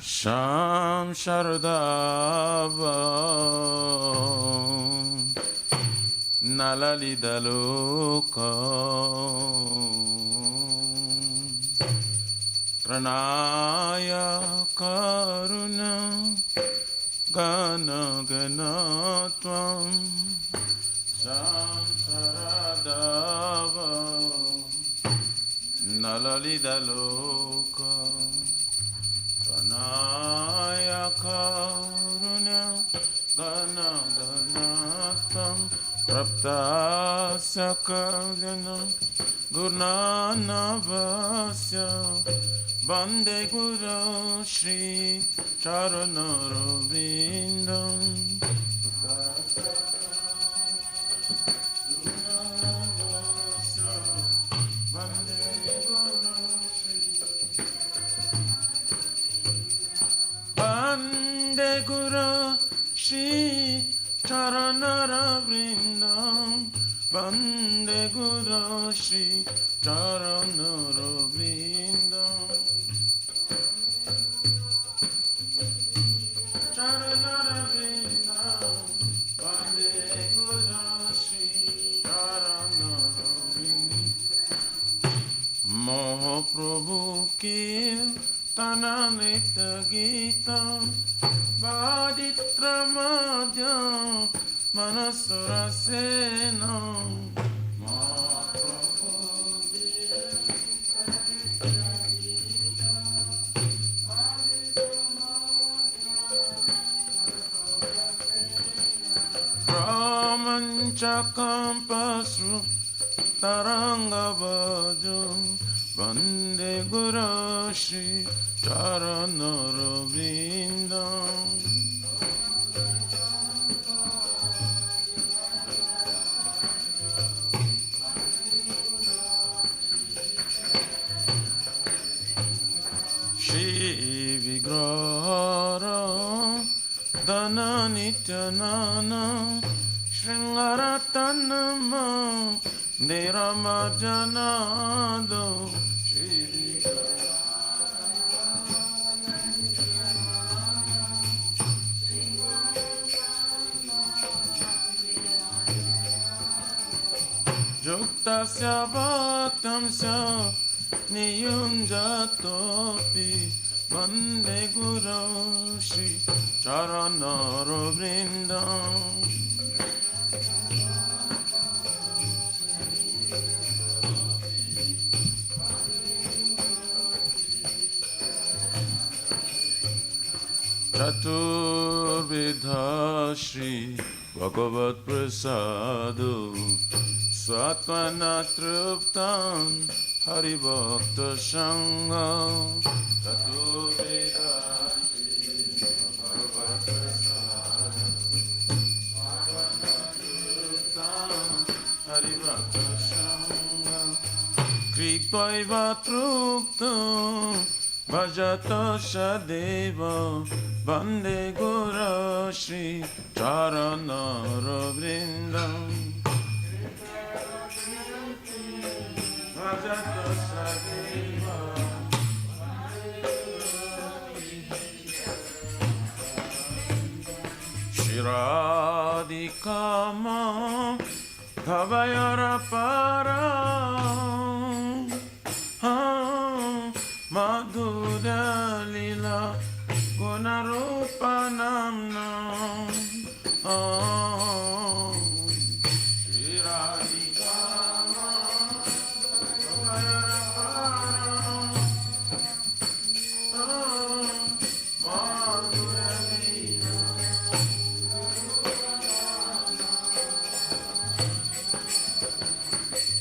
Sham Shardava Nalalidaloka Pranaya Karuna Gana Ganatvam Sham Sharadava Nalalidaloka Pranaya Karuna Gana Ganatam Prapta Sakalana Gurnanavasya Bande Guru Shri Charanarvindam Bande Guru Shri Charanarvindam Bande Guru Shri Charanarvindam Charanarvindam Bande Guru Shri Charanarvindam Mahaprabhu ki Tanamrita Gita Vaditra Madhya Manasura Sena Mahaprabhu ki Tanamrita Gita Vaditra Madhya Manasura Sena Brahmancha Kampasru Taranga Bhajo Vande Guru Shri Charanarvindam Shri Vigrahara Dana Nityanana Shringaratanama Nirama Janado Juktasya Bhaktamsya Niyunjatopi Vande Guru Shri Charanarvindam Chaturvidha Shri Bhagavat Prasadu Swatmana Truptam Haribhakta Sangam Chaturveda Shri Bhagavat Prasada Swatmana Truptam Haribhakta Sangam Kripaiva Truptam Bhajata Shadeva Vande Guru Shri Charanarvindam Shiradikama Kavayara Para Madhura Lila Gunarupa Namna Shiradikama Kavayara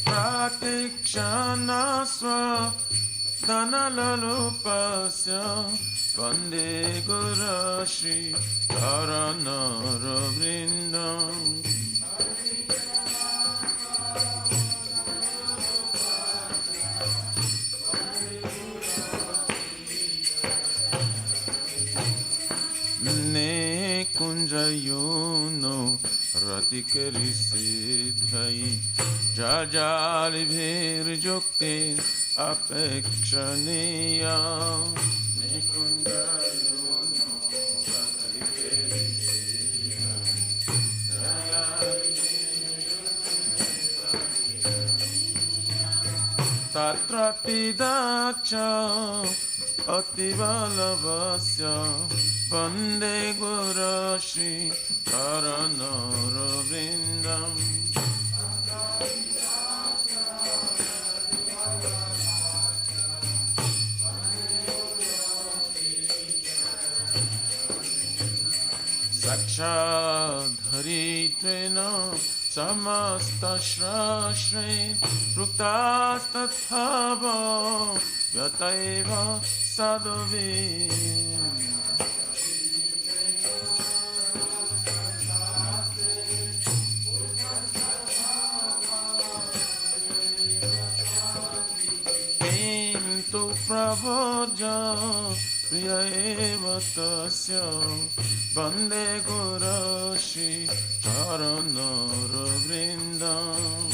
Pratikshana Dhanalalupasya Vande Guru Shri Charanarvindam Ne kunjayono ratikari siddhai Jajali bhir jukti apekshaniya Nikundayo Tatratidacha Ativalavasya Vande Guru Shri Charanaravrindam. Sakshadharitvena Samastashrashre Ruktastathava Yataiva Sadhavim. Kintu Prabodja Priya eva tasya Vande Guru Shri Charanaravrindam.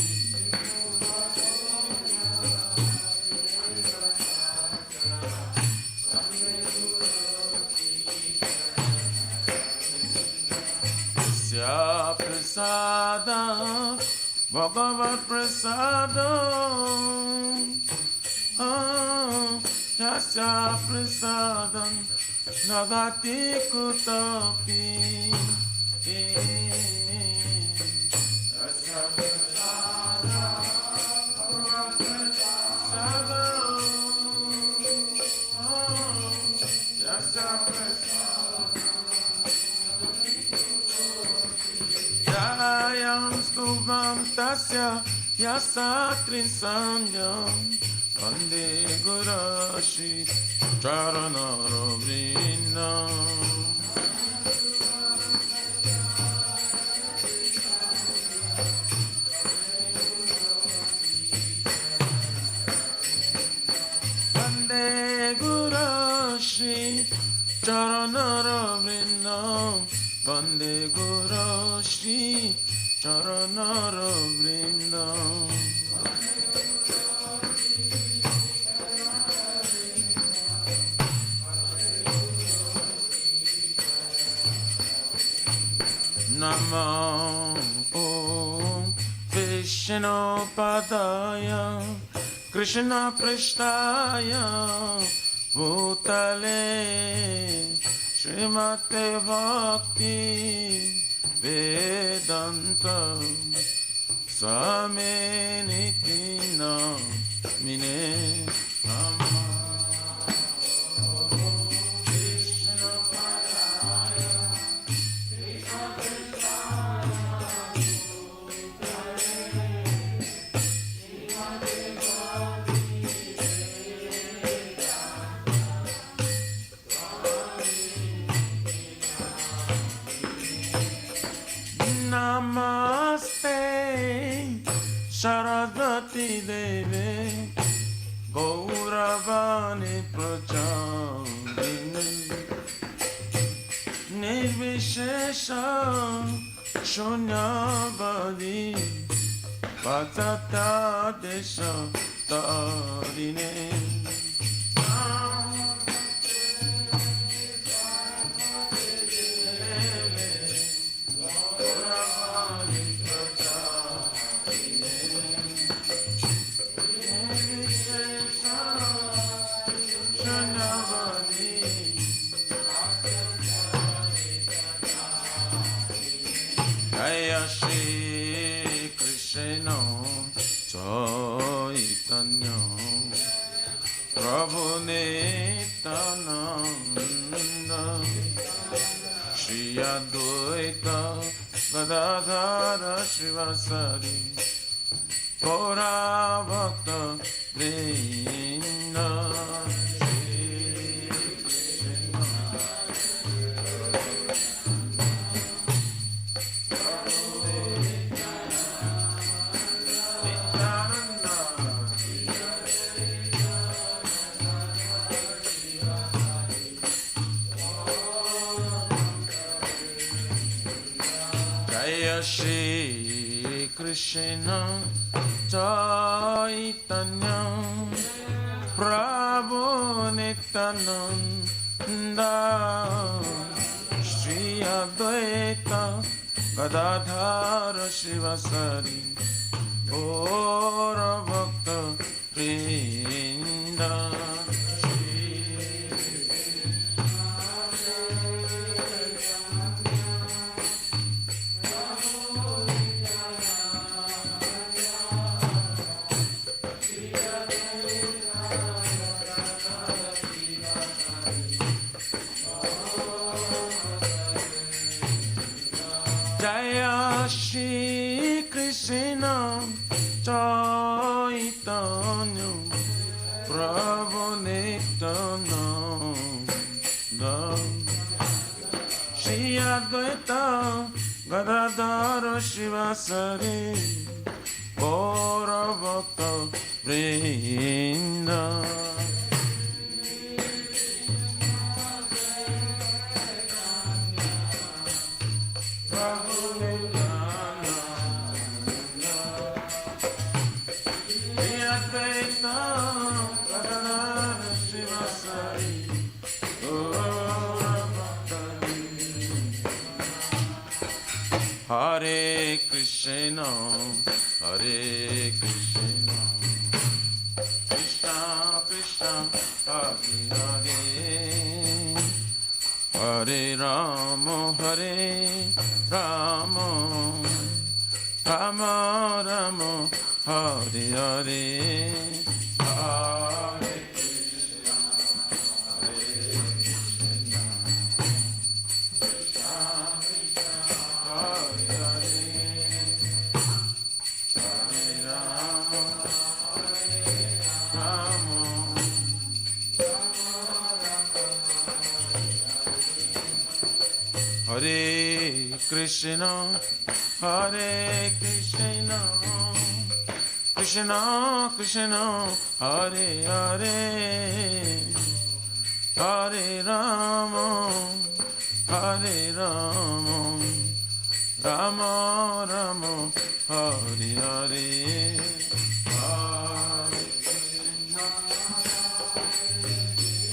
Yasya prasada Bhagavat prasada Yasya prasadam Nagati kutapi. Yasya prasadam Bhagavat prasadam Yasya prasadam Jayam stubham tasya Yasatri sanyam Vande Guru Shri Charanaravrindam. Vande Guru Shri Charanaravrindam. Vande Guru Shri Charanaravrindam. Namo Om Vishnu Padaya Krishna Prishtaya Bhutale Srimate Bhakti Vedanta Swami Nitina Mine Namaste Saraswati Deve Gauravani Pracharine Nirvishesha Shunyavadi Vatata Desha Tarine. Jaya Shri Krishna Chaitanya Prabhu Nityananda Shri Advaita Gadadhara Shivasari Gaura Bhakta Vrinda. Jaya Shri Krishna Chaitanya Prabhu Nityananda Shri Advaita Gadadhara Shivasari Gaura Bhakta Vrinda. Jaya Shri Krishna Chaitanya Prabhu Nityananda Shri Advaita Gadadhara Shivasari Gaura Bhakta Vrinda. Hare Krishna, Hare Krishna, Krishna Krishna, Hare Hare, Hare Rama, Hare Rama, Rama Rama, Hare Hare, Hare Krishna, Hare Krishna, Krishna Krishna, Hare Hare, Hare Rama, Hare Rama, Hare Krishna, Hare Krishna, Krishna Krishna, Hare Hare, Hare Rama, Hare Rama, Rama Rama, Hare Hare, Hare Krishna,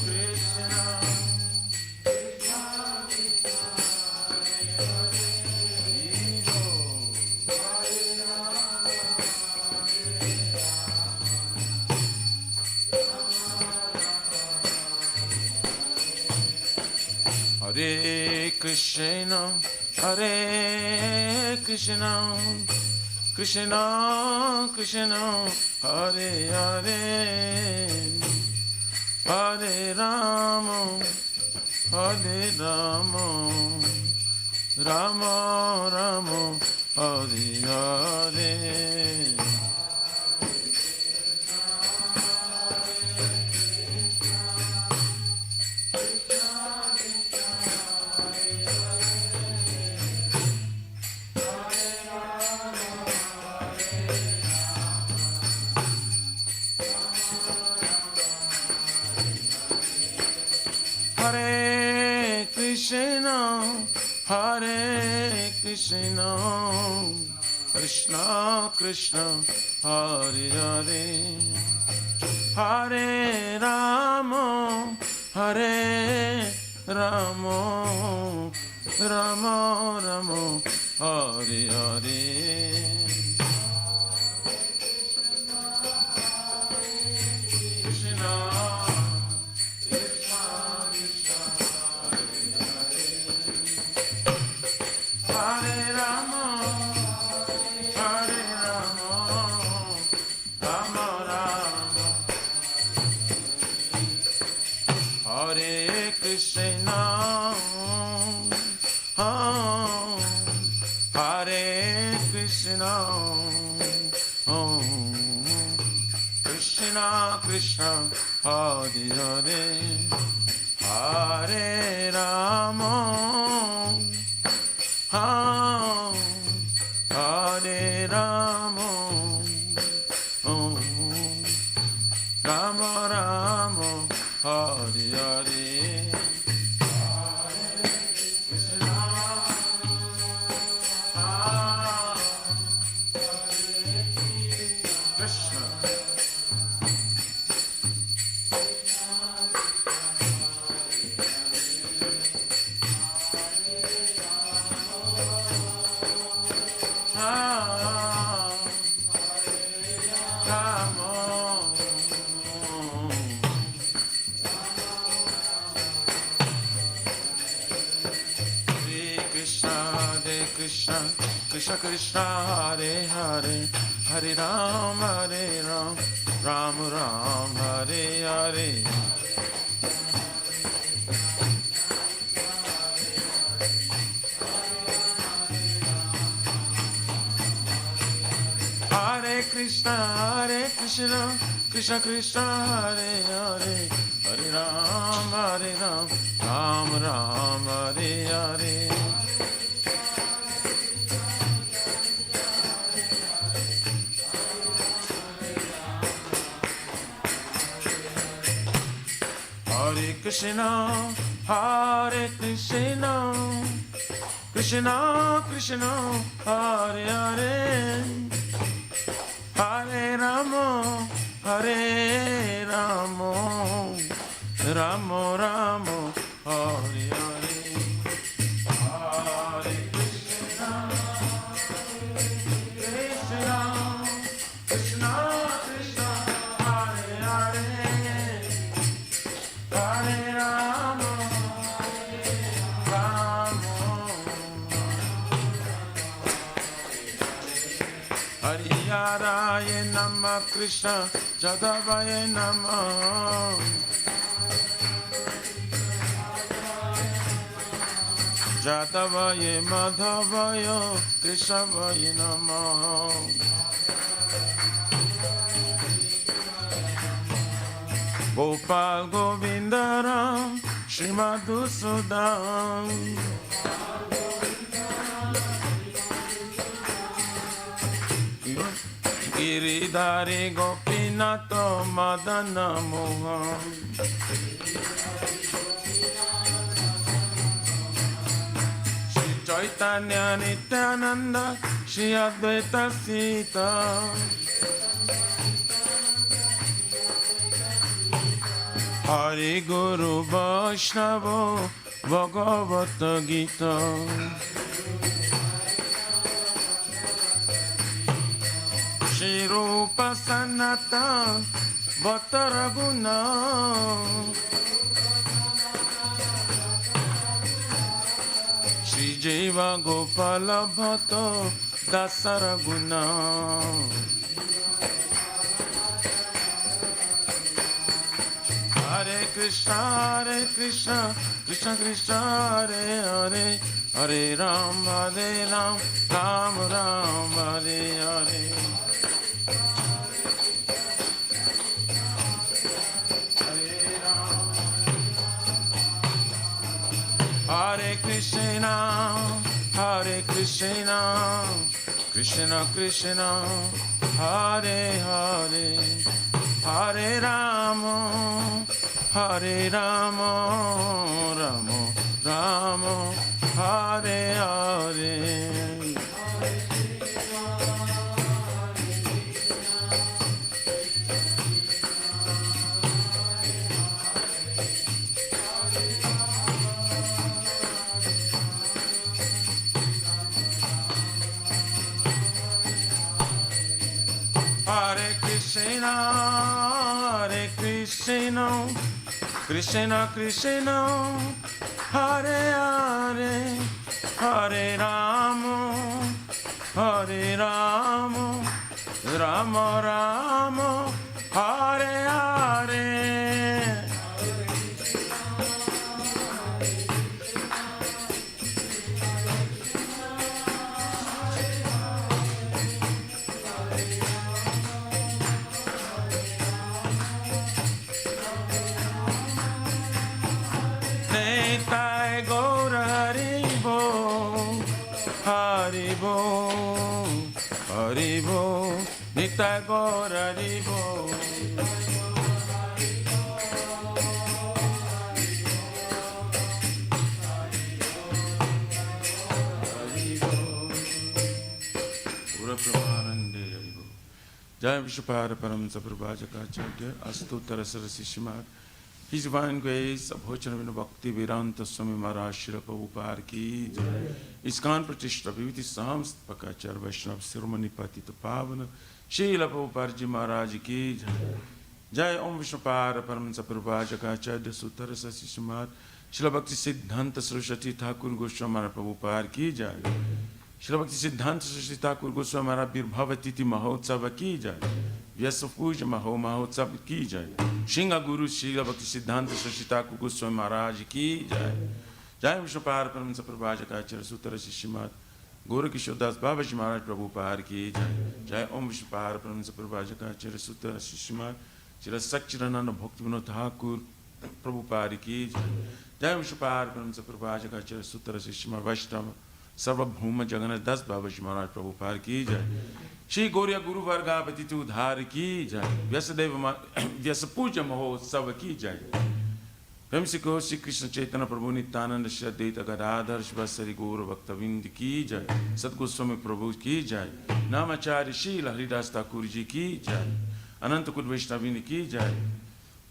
Krishna Hare Krishna, Hare Krishna, Krishna Krishna, Hare Hare, Hare Rama, Hare Rama, Rama Rama, Hare Hare. Hare Krishna, Hare Krishna, Krishna Krishna, Hare Hare, Hare Rama, Hare Rama, Rama Rama, Hare Hare. Hare Rama, Hare Rama, Rama Rama, Hare Krishna, Hare Krishna, Krishna Krishna, Hare Hare, Hare Rama, Hare Rama, Rama Rama, Hare Hare, Hare Krishna, Hare Krishna. Rama, Krishna, Krishna Krishna, Hare Hare, Hare Ram, Ram Ram, Hare Hare. Hare Krishna, Krishna Krishna, Hare Hare, Hare Ram, Ram Ram, Hare Hare. Hare Krishna, Krishna Krishna, Hare Hare, Hare Rama, Rama Rama, Hare Hare. Hare Krishna, Krishna Krishna, Hare Hare, Hare Rama, Hare Namah, Krishna Jadavaya Namah. Jadavaya Madhavaya Krishavaya Namah. Gopal Govindaram Srimadhusudam. Giridhari Gopinato Madana Mohan. Shri Chaitanya Nityananda Shri Advaita Sita. Hari Guru Vaishnava Bhagavata Gita. Shri Rupa Sanatan Bhattaraguna. Shri Jiva Gopala Bhatto Dasaraguna. Hare Krishna, Krishna Krishna, Hare Hare, Hare Ram, Ram Ram, Hare Hare. Hare Krishna, Krishna Krishna, Hare Hare, Hare Rama, Rama Rama, Hare Hare. Hare Krishna, Krishna Krishna, Hare Hare, Hare Rama, Rama Rama, Hare Hare. Nitai Gaura Haribo, Haribo, Haribo, Nitai Gaura Haribo. Pura Pramanande Haribo. Jai Vishwapara Param Saprabhajakacharya Astuttara Sarasi Shimad. His Divine Grace of Bhojana Bhakti Vedanta Swami Maharaj Srila Prabhupada ki jai. ISKCON Pratishta Viviti Samstapakachar Vaishnava Sirmani Patita Pavana Srila Prabhupada Ji Maharaj ki jai. Jai Om Vishnupada Paramansa Prabhupada Suttara Sasi Samad Srila Bhakti Siddhanta Saraswati Thakur Goswami Prabhupada ki jai. Shri भक्ति सिद्धांत सरस्वती ठाकुर गोस्वामी महाराज आविर्भाव तिथि महोत्सव की जय। व्यास पूज महोत्सव की जय। सिंह गुरु श्री भक्ति सिद्धांत सरस्वती ठाकुर गोस्वामी महाराज की जय। जय विष्णु पार परम प्रभाजकाचार्य सूत्र शिष्यमाद गौर किशोरदास बाबा जी महाराज प्रभु पार की जय। जय ओम विष्णु पार परम प्रभाजकाचार्य सूत्र शिष्यमाद श्री सच्चिदानंद भक्ति विनोद ठाकुर प्रभु पार की जय। जय विष्णु पार परम प्रभाजकाचार्य सूत्र शिष्यमाद वैष्णव सर्वभौम जगन्नाथ दास बाबा जी महाराज प्रभु पार की जय। श्री गौरिया गुरु वर्गावती उद्धार की जय। व्यासदेव व्यास पूज्य महोत्सव की जय। प्रेम से कहो श्री कृष्ण चैतन्य प्रभु नित्यानंद श्री अद्वैत गदाधर शिवासरी गौर भक्तविंद की जय। सदगोस्वामी प्रभु की जय। नामाचार्य शील हरिदास ठाकुर जी की जय। अनंत कुल वैष्णविंद की जय।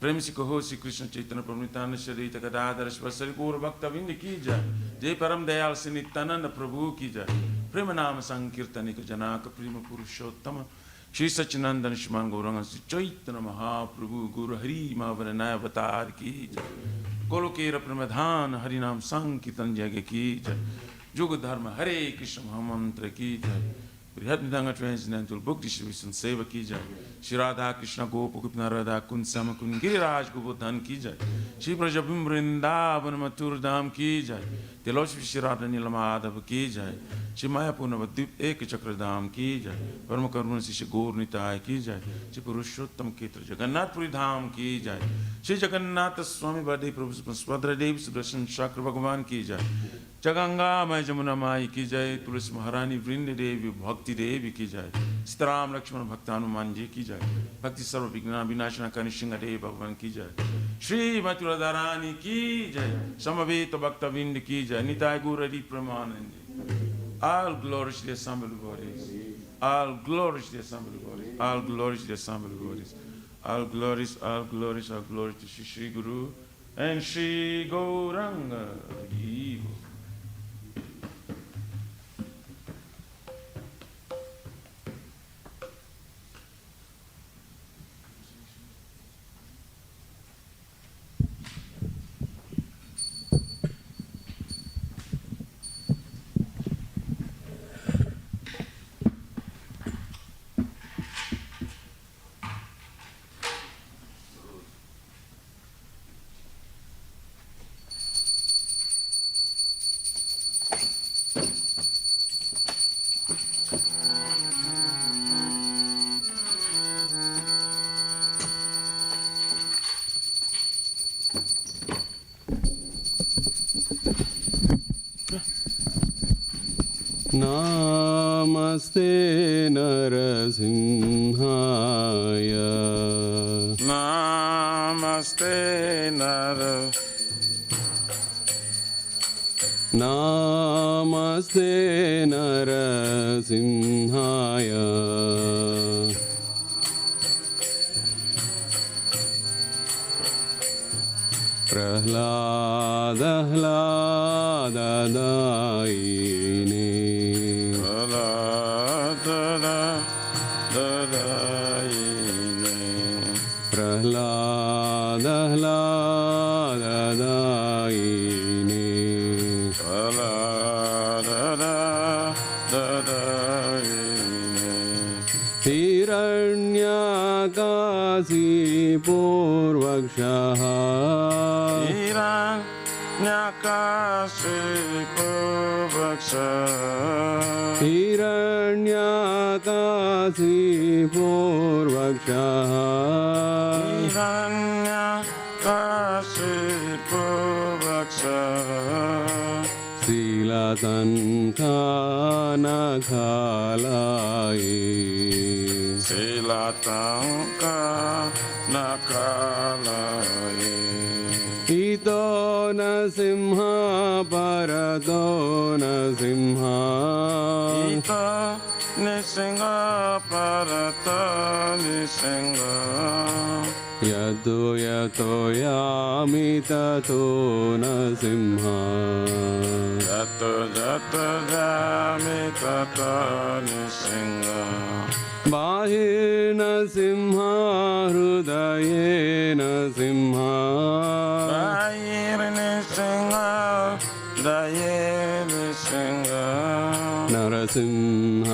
प्रेम से कहो श्री कृष्ण चैतन्य प्रभु नित्यानंद श्री अद्वैत गदाधर शिवासरी गौर भक्तविंद की जय। जय परम दयाल श्री नित्यानंद प्रभु की जय। प्रेम नाम संकीर्तनिक जनाक प्रेम पुरुषोत्तम श्री सच्चिदानंद श्रीमान गौरंग श्री चैतन्य महाप्रभु गुरु हरि महावरनाय अवतार की जय। गोलोकेर प्रमधान हरि नाम संकीर्तन जय की जय। युग धर्म हरे कृष्ण महामंत्र की जय। बृहद निदांग ट्वेंटी बुक डिस्ट्रीब्यूशन सेवा की जय। श्री राधा कृष्ण गोप गोपीनाथ राधा कुंज श्याम कुंज गिरिराज गोवर्धन की जय। श्री ब्रजबिंब वृंदावन मथुर धाम की जय। तिलोचन श्री राधा नील माधव की जय। श्री मायापुर नवद्वीप एक चक्र धाम की जय। परम करुण श्री गौर निताय की जय। श्री पुरुषोत्तम क्षेत्र जगन्नाथपुरी धाम की जय। श्री जगन्नाथ स्वामी बलदेव प्रभु सुभद्रादेव सुदर्शन चक्र भगवान की जय। जगंगा मय जमुना माई की जय। तुलसी महारानी वृंद देवी भक्ति देवी की जय। सीताराम लक्ष्मण भक्त हनुमान जी की जय। भक्ति सर्व विघ्न विनाशना कनि सिंह देव भगवान की जय। श्री मथुरा रानी की जय। समवेत भक्तविंद की जय। निताय गौर Hari Premanand. All glory to the Assembly bodies. All glory to the Assembly bodies. All glory to the Assembly bodies. All glories, all glories, all glory to Shri Guru and Shri Gauranga. Namaste Narasimhaya. Namaste Namaste Narasimhaya. Prahlada Hlada Daine. Prahlada Hlada Daine. Hiranyakasi Purvakshaha. Hiranyakasi Purvakshaha. Hiranyakasi Purvakshaha. Hiranyakasi Purvakshaha. Silatan Kana Khalaye. Silatan Kana Khalaye. Ito Nasimha Parato Nasimha. Ito Nisinga Parata Nisinga. Yato Yato Yami Tato Nasimha. Yato Yato Yami Tato Nisinga. Bahir Nasimha Hrudaye Nasimha. Bahir Nisinga Daye Nisinga. नरसिंहमादिं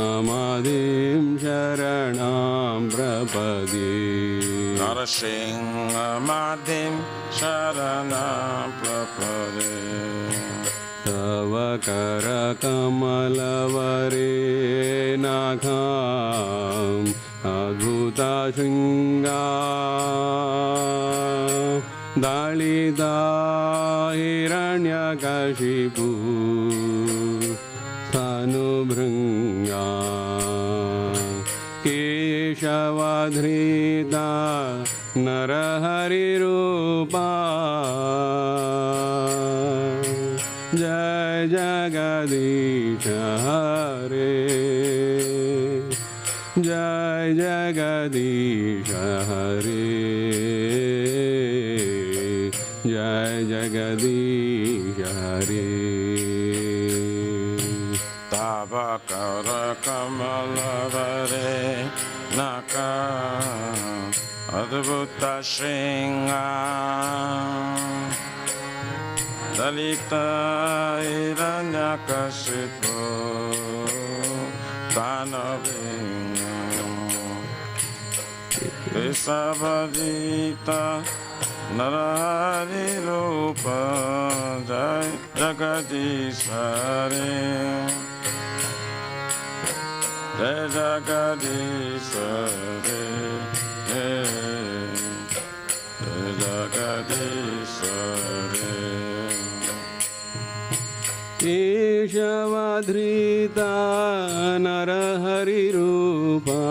शरणं प्रपद्ये नरसिंहमादिं शरणं प्रपद्ये तव करकमलवरे नाखाम् अद्भुतशृङ्गा दलिता हिरण्यकशिपु तनुभृङ्गा केशवधृता नरहरिरूपा जय जगदीश हरे जय जगदीश हरे जय जगदीश हरे तव कर कमलवरे नका अद्भुत श्रृंगा दलिता हिरण्यकशिपु दानवेन्द्र केशवधृता नरहरिरूप जय जगदीश हरे जय जगदीश हरे जय जगदीश हरे केशवधृता नरहरिरूपा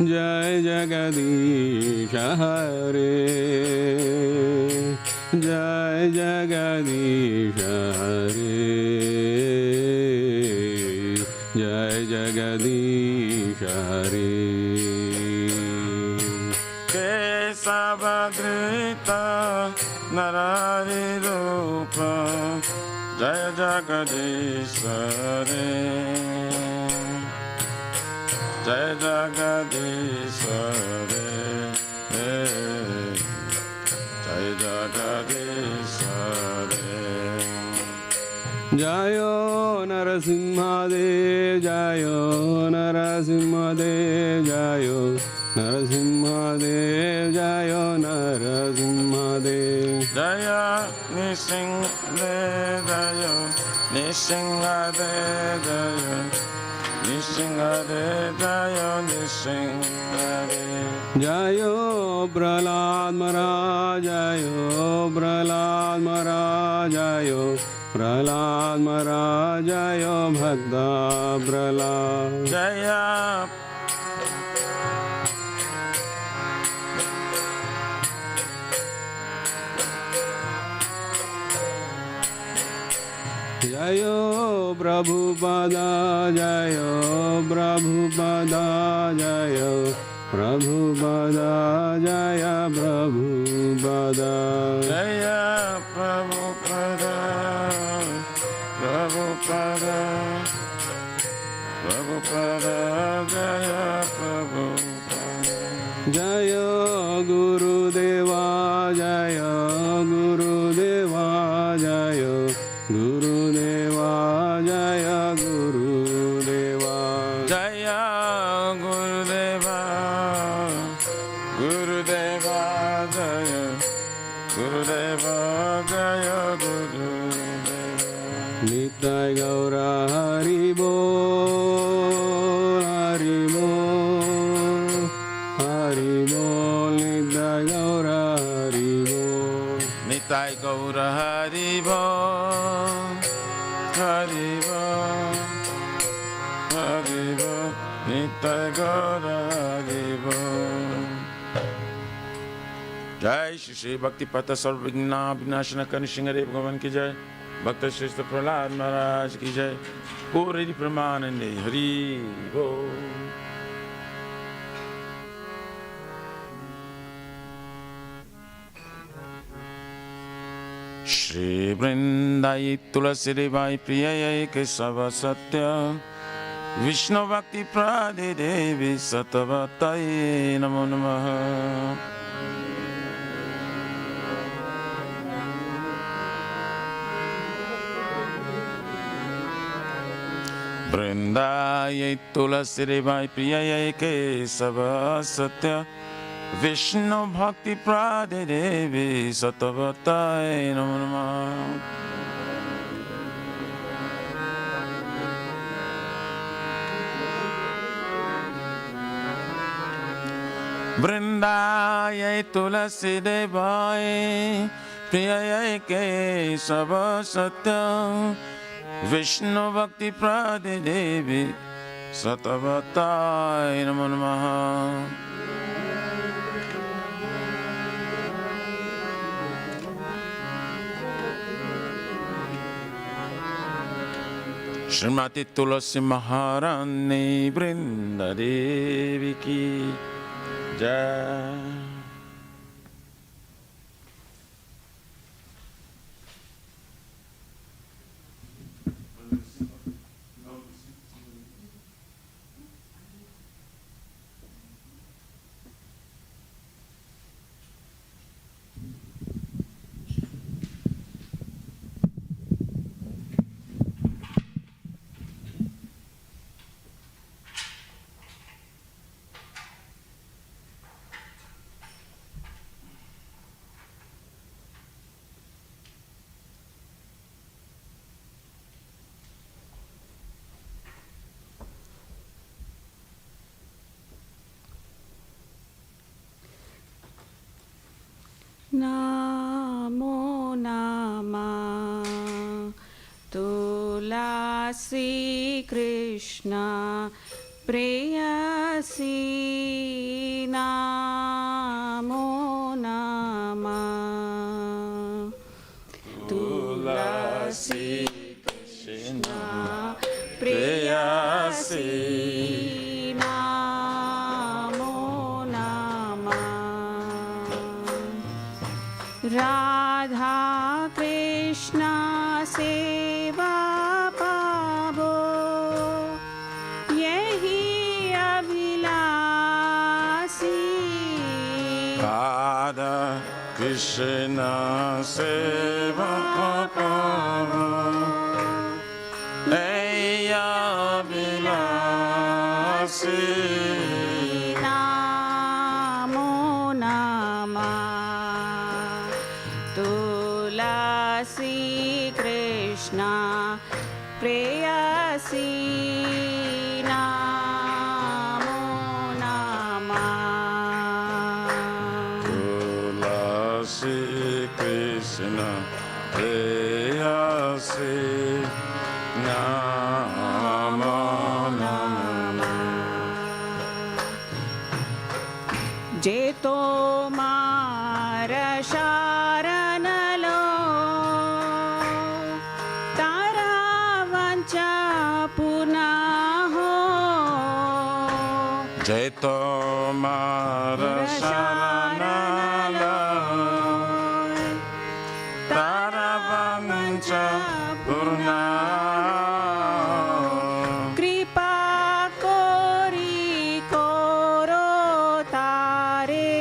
जय जगदीश हरे जय जगदीश हरे जय जगदीश हरे केशवधृता नरहरिरूप जय जगदीश हरे जय जगदीश हरे जय जगदीश हरे जयो नरसिंहदेव जयो नरसिंहदेव जयो नरसिंहदेव जयो नरसिंहदेव जय निसिंहदेव जय निसिंहदेव जय निसिंहदेव जय निसिंहदेव जयो प्रहलाद महाराज जयो प्रहलाद महाराज जयो प्रहलाद महाराज जयो भक्त प्रहलाद जय जयो प्रभुपदा जयो प्रभुपदा जयो प्रभुपदा जय प्रभुपदा जय प्रभुपदा प्रभुपदा प्रभुपदा जय प्रभुपदा जयो गुरुदेवा जयो गुरुदेवा जयो गुरुदेवा जय गुरुदेवा जय गुरुदेवा गुरुदेवा जय गुरुदेवा जय गुरुदेवा नित्य गौर हरि बोल हरि बोल हरि बोल नित्य गौर हरि बोल निताय गौर हरि बोल हरि बोल हरि बोल निताय गौर हरि बोल जय श्री श्री भक्ति पथ सर्वविघ्ना विनाशन करने सिंह भगवान की जय भक्त श्रेष्ठ प्रहलाद महाराज की जय पूरी प्रमानंदे हरि बोल श्री वृंदाई तुलसी देवाई प्रिय केशव सत्य विष्णु भक्ति प्रादे देवी सतवतये नमो नमः Vrindayai tulasi devai priyayai kesava satya Vishnu bhakti prade devi satavatai namo namah. Vrindayai tulasi devai priyayai kesava satya Vishnu bhakti prade devi satavatai namo namah. Shrimati Tulasi Maharani Vrinda Devi ki jai. Namo Namah Tulasi Krishna Preyasi Namo Namah Tulasi Krishna Preyasi Namo Namah Radha Krishna Seva Pavo Yehi Abhilasi Radha Krishna Seva Pavo Eya Vilasi Namo Namah Tulasi Krishna Preyasi Namo Namah Tulasi Krishna Preyasi Namo Namah Jeto Mara Sharanalo Taravancha Punaho Jeto Mara Sharanala Taravancha Purna Kripa Kori Koro Tare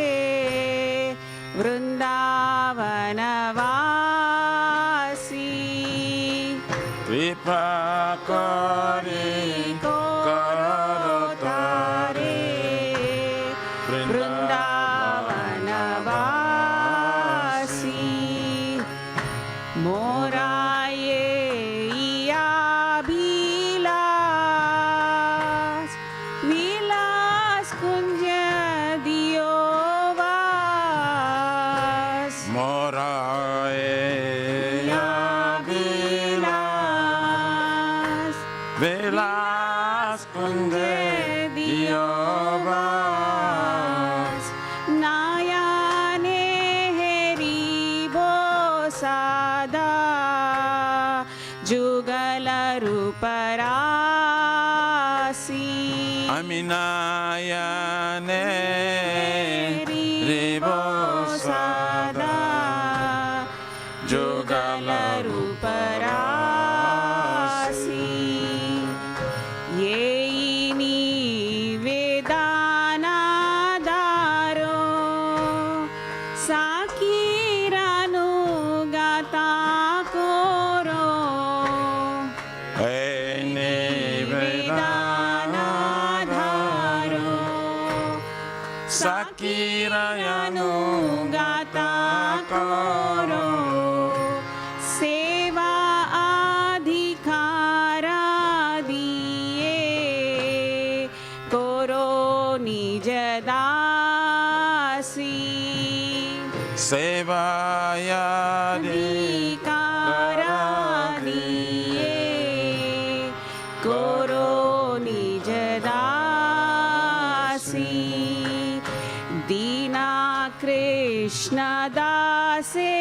Vrindavanavasi Kripa Kori Karotare Vrindavanavasi Moraye Abhilas Vilas Kunja Diovas Moraya Vilas Velas Kunde Diovas Nayane Heribosada Jugalaruparaasi Aminayane Ribosada Jugalaruparaasi Yeini Vedana Daro Sakiranu Gata Koro Ene करो निज दासी दीना कृष्ण दासे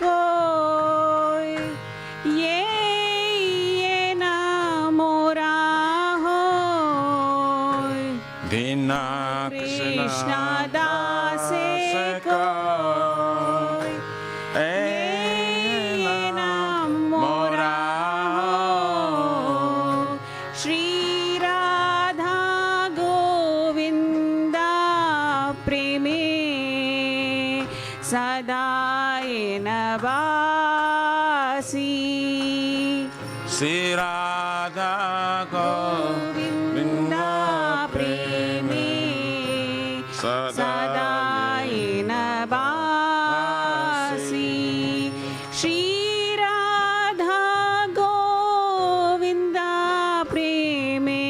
कोय ये न मोरा होय दीना कृष्ण दासे कोय ये न मोरा होय श्री राधा गोविंदा प्रेमे सदाय नवासी श्री राधा गोविंदा प्रेमे सदाय नवासी श्री राधा गोविंदा प्रेमे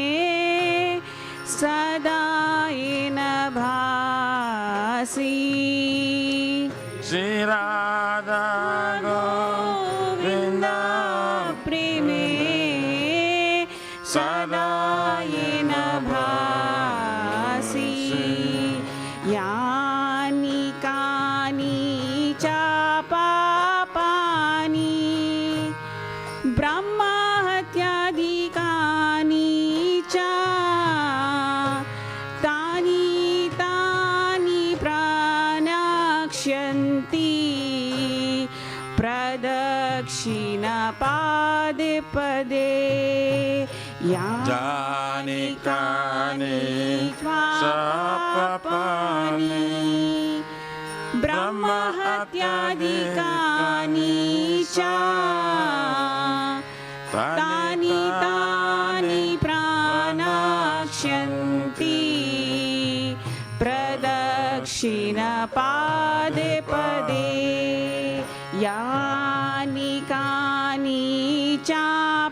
सदाय नभासी श्री राधा गोविंदा प्रेमे सदाय नभासी यानि कानि च पापानि ब्रह्महत्यादिकानि च तानि तानि प्रणक्ष्यन्ति प्रदक्षिणपादे पदे यानि कानि च पापानि ब्रह्महत्यादिकानि च तानि तानि प्रणक्ष्यन्ति प्रदक्षिणपादे पदे यानि कानि च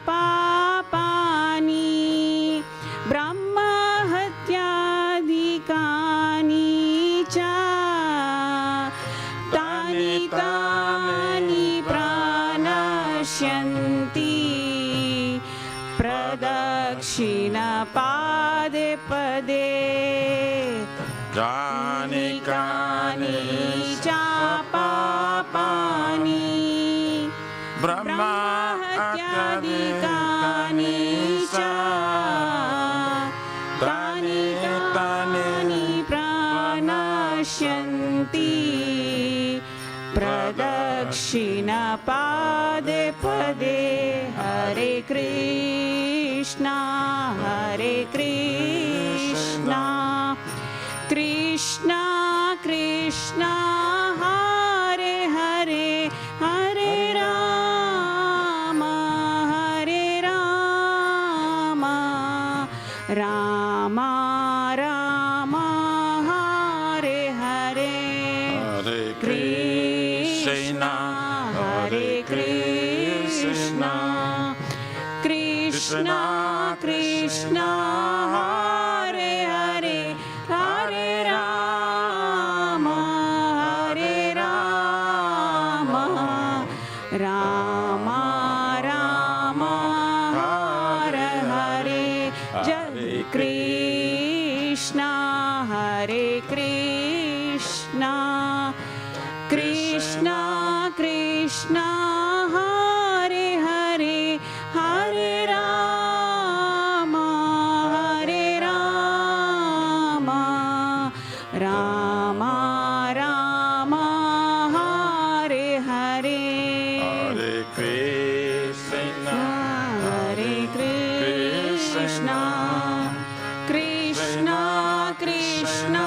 पापानि ब्रह्महत्यादिकानि च तानि तानि प्रणश्यन्ति प्रदक्षिणपादे पदे यानि कानि च पापानि ब्रह्महत्यादिकानि च तानि तानि प्रणश्यन्ति प्रदक्षिणपादे पदे हरे कृष्णा कृष्णा कृष्णा हरे हरे हरे राम राम राम हरे हरे हरे कृष्णा हरे कृष्णा कृष्णा कृष्णा हरे हरे हरे राम राम राम हरे हरे जय कृष्णा हरे कृष्णा कृष्णा कृष्णा हरे हरे हरे राम राम राम हरे हरे हरे कृष्णा हरे कृष्णा कृष्णा कृष्णा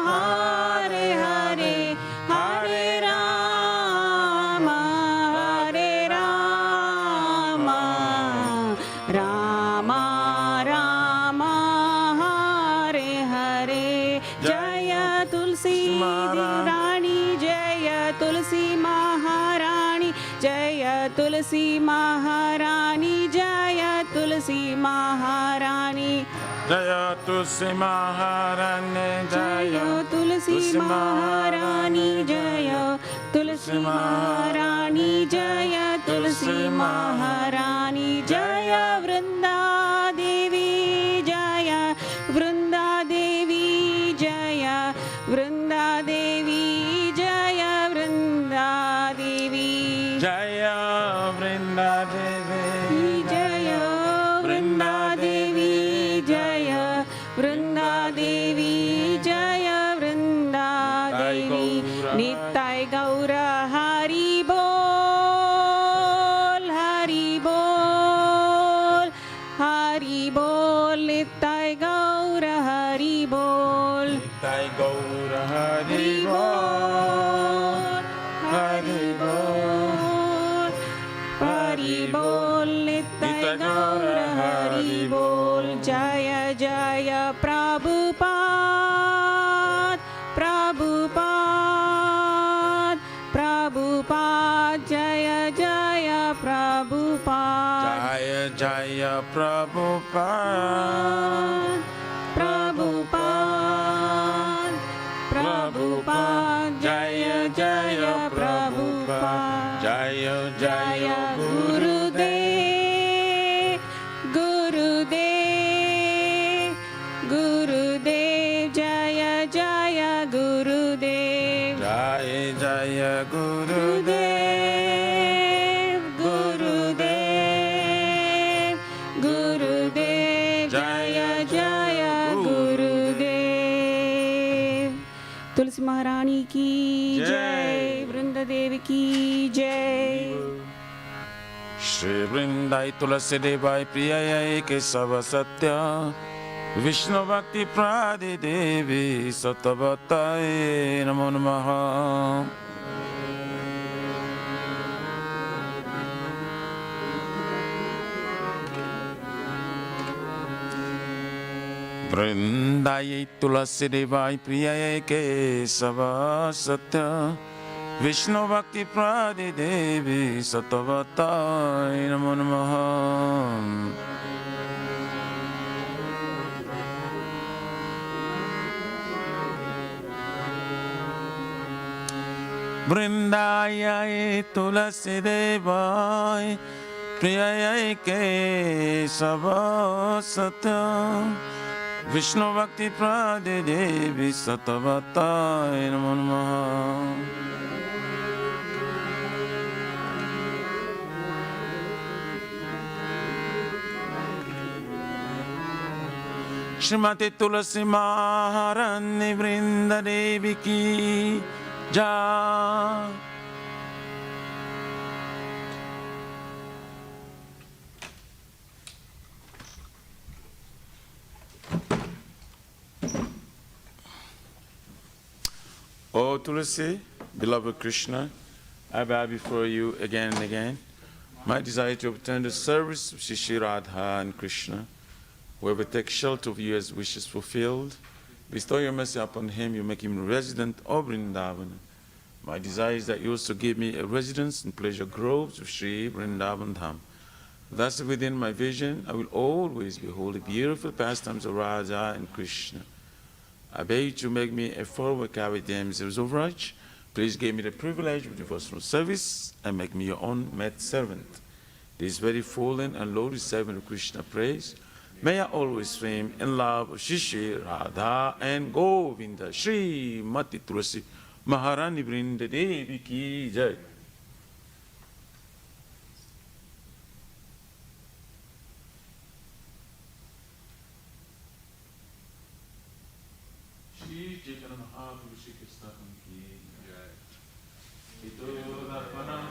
हरे हरे हरे राम राम राम हरे हरे जय तुलसी रानी जय तुलसी महारानी जय तुलसी महारानी जय तुलसी महारानी जय तुलसी महारानी जय तुलसी महारानी जय तुलसी महारानी जय तुलसी महारानी जय वृंदा bol, Nitai Gaura Hari bol. Nitai Gaura Hari Bol, Hari bol, Hari bol, Nitai Gaura Hari bol. Jaya Jaya Prabhupada, Prabhupada, Prabhupada. Jaya Jaya Prabhupada. Jaya Jaya Prabhupada, Prabhupada, Prabhupada, Jaya Jaya Prabhupada. Jaya Jaya Gurudev, Gurudev, Gurudev, Jaya Jaya Gurudev. Jaya Jaya Gurudev, Gurudev, Gurudev, Jaya Jaya Gurudev. तुलसी महारानी की जय, वृंदा देवी की जय. Shri Vrindai Tulasi Devai Priyayai Kesava Satya Vishnu Bhakti Pradi Devi Satavatai Namo Namaha. Vrindai Tulasi Devai Priyayai Kesava Satya Vishnu Bhakti Pradi Devi Satavatai Namo Namaha. Vrindayai Tulasi Devai Priyayai Kesava Satya Vishnu Bhakti Pradi Devi Satavatai Namo Namaha. Shrimati Tulasi Maharani Vrinda Devi ki jai. O Tulasi, beloved Krishna, I bow before you again and again. My desire to obtain the service of Shri Radha and Krishna. Whoever takes shelter of you as wishes fulfilled, bestow your mercy upon him, you make him a resident of Vrindavan. My desire is that you also give me a residence in pleasure groves of Sri Vrindavan Dham. Thus within my vision, I will always behold the beautiful pastimes of Radha and Krishna. I beg you to make me a follower carry damsels of Raj. Please give me the privilege of devotional service and make me your own maid servant. This very fallen and lowly servant of Krishna prays. May I always swim in love of Shri Radha and Govinda. Shri Mati Tulasi Maharani Vrinda Devi ki jai. Shri Chaitanya Mahaprabhu Shri Krishna ki jai. Ito darpanam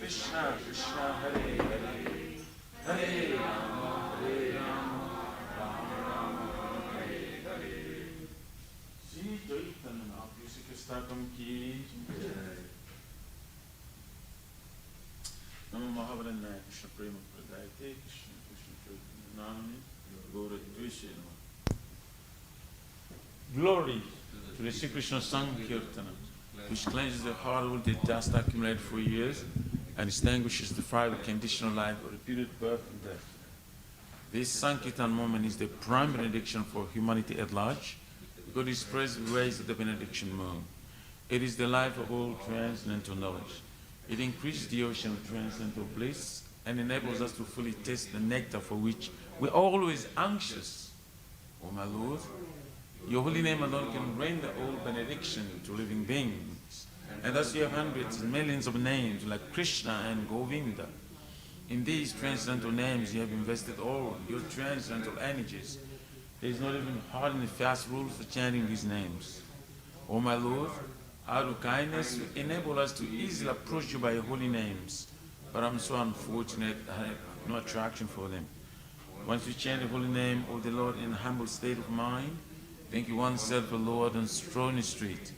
Krishna Krishna Hare Hare, Hare Rama Hare Rama, Rama Rama Hare Hare. Shri Chaitanya Mahaprabhu Shri Krishnakam ki Jai. Namo Mahavarana Krishna Prema Pradayate Krishna Krishna Chaitanya Namani Gaura Dveshe Namo. Glory to the Shri Krishna Sankirtana, which cleanses the heart of the dust accumulated for years and extinguishes the fire of conditional life or repeated birth and death. This Sankirtan moment is the prime benediction for humanity at large, because it spreads the rays of the benediction moon. It is the life of all transcendental knowledge. It increases the ocean of transcendental bliss and enables us to fully taste the nectar for which we're always anxious. Oh my Lord, your holy name alone can render all benediction to living beings. And thus you have hundreds and millions of names like Krishna and Govinda. In these transcendental names you have invested all your transcendental energies. There is not even hard and fast rules for chanting these names. O my Lord, out of kindness you enable us to easily approach you by your holy names. But I'm so unfortunate I have no attraction for them. Once you chant the holy name of the Lord in a humble state of mind, thinking oneself a Lord on stony street,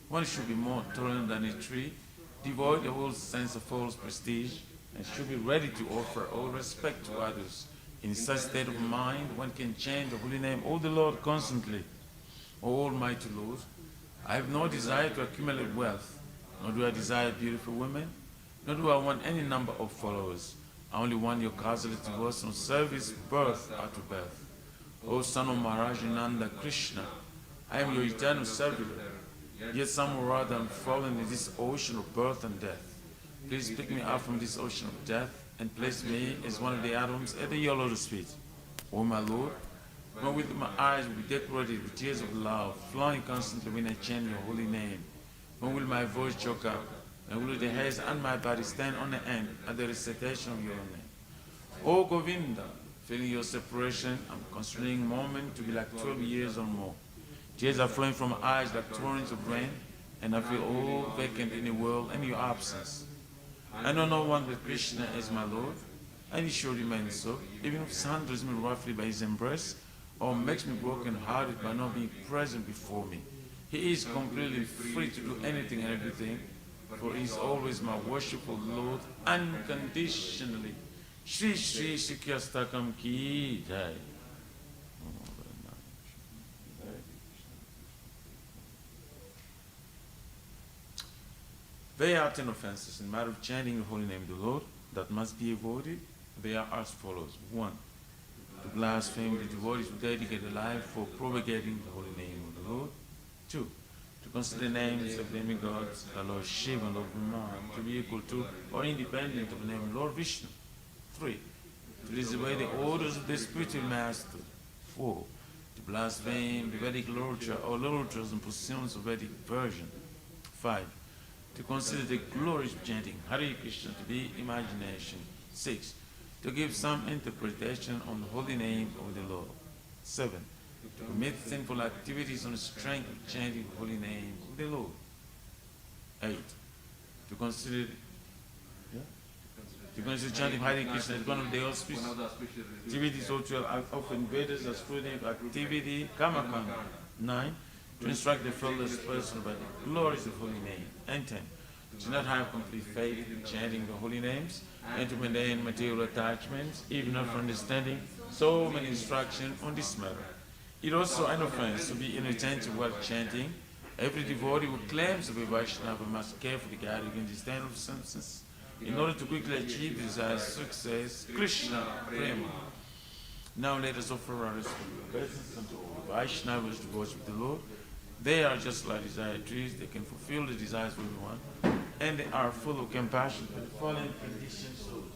one should be more tolerant than a tree, devoid of all sense of false prestige, and should be ready to offer all respect to others. In such state of mind, one can chant the holy name of the Lord constantly. O Almighty Lord, I have no desire to accumulate wealth, nor do I desire beautiful women, nor do I want any number of followers. I only want your causality devotion, service, birth after birth. O son of Maharajananda Krishna, I am your eternal servitor, yet somehow rather am fallen in this ocean of birth and death. Please pick me up from this ocean of death and place me as one of the atoms at your lotus feet. O my Lord, when with my eyes will be decorated with tears of love, flowing constantly when I chant your holy name, when will my voice choke up, and will the hairs on my body stand on the end at the recitation of your name? O Govinda, feeling your separation, I'm considering a moment to be like 12 years or more. Tears are flowing from my eyes like torrents of rain, and I feel all vacant in the world and your absence. I know no one but Krishna as my Lord, and he sure remains so, even if sunders me roughly by his embrace, or makes me broken-hearted by not being present before me. He is completely free to do anything and everything, for he is always my worshipful Lord, unconditionally. Shri Shri Shikyastakam ki Jai. There are 10 offenses in matter of chanting the holy name of the Lord that must be avoided. They are as follows. 1. To blaspheme the devotees who dedicate a life for propagating the holy name of the Lord. 2. To consider names of demigods, the Lord Shiva and Lord Brahma, to be equal to or independent of the name of Lord Vishnu. 3. To disobey the orders of the spiritual master. 4. To blaspheme the Vedic literature or literatures and positions of Vedic version. 5. To consider the glories of chanting Hare Krishna to be imagination. 6. To give some interpretation on the holy name of the Lord. 7. To commit sinful activities on the strength of chanting the holy name of the Lord. 8. To consider chanting Hare Krishna as one of the auspicious activities of invaders as fruitive activity, Kamakana. 9. To instruct the fearless person about the glories of holy name. And 10. To not have complete faith in chanting the holy names and to maintain material attachments, even after understanding so many instructions on this matter. It also an offense to be inattentive while chanting. Every devotee who claims to be Vaishnava must carefully guard against this kind of substance in order to quickly achieve desired success. Krishna Prema. Now let us offer our obeisance unto all the Vaishnavas to worship the Lord. They are just like desire trees, they can fulfill the desires of everyone, and they are full of compassion for the fallen conditioned souls.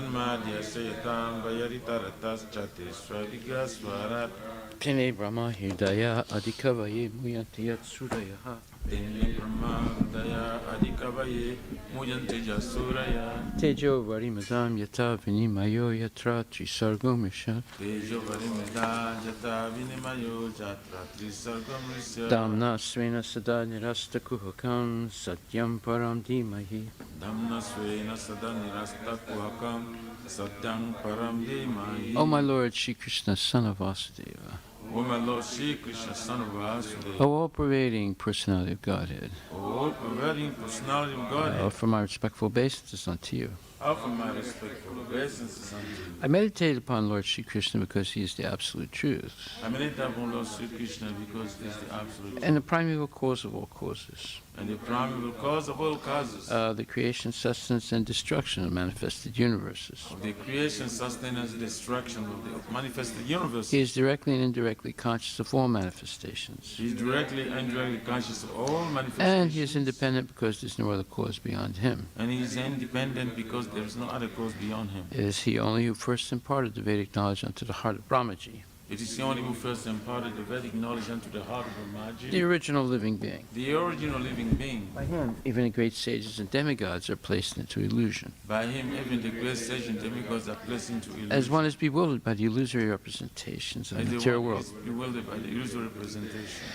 Janmadhyasya yatam vayaritarataschate swarigasvarat. Tene Brahma Hridaya Adhikavaye Muyanti Yatsuraya. Tene Brahma Hridaya Adhikavaye Muyanti Yasuraya. Tejo Varimadam Yata Vinimayo Yatra Trisargomisha. Tejo Varimeda Jata Vinimayo Jatra Trisargomisha. Damna Svena Sada Nirasta Kuhakam Satyam Param Dhimahi. Damna Svena Sada Nirasta Kuhakam Satyam Param Dhimahi. O my Lord Shri Krishna, son of Vasudeva. O my Lord Shri Krishna, son of Vasudeva. O all-pervading personality of Godhead. O all-pervading personality of Godhead. Offer my respectful obeisances unto you. Offer my respectful obeisances unto you. I meditate upon Lord Shri Krishna because he is the absolute truth. I meditate upon Lord Shri Krishna because he is the absolute truth. And the primeval cause of all causes. And the primeval cause of all causes. The creation, sustenance, and destruction of manifested universes. Of the creation, sustenance, destruction of the manifested universes. He is directly and indirectly conscious of all manifestations. He is directly and indirectly conscious of all manifestations. And he is independent because there is no other cause beyond him. And he is independent because there is no other cause beyond him. It is he only who first imparted the Vedic knowledge unto the heart of Brahmaji. It is the only who first imparted the Vedic knowledge unto the heart of Brahmaji. The original living being. The original living being. By him, even the great sages and demigods are placed into illusion. By him, even the great sages and demigods are placed into illusion. As one is bewildered by the illusory representations of the material world. As bewildered by the illusory representation.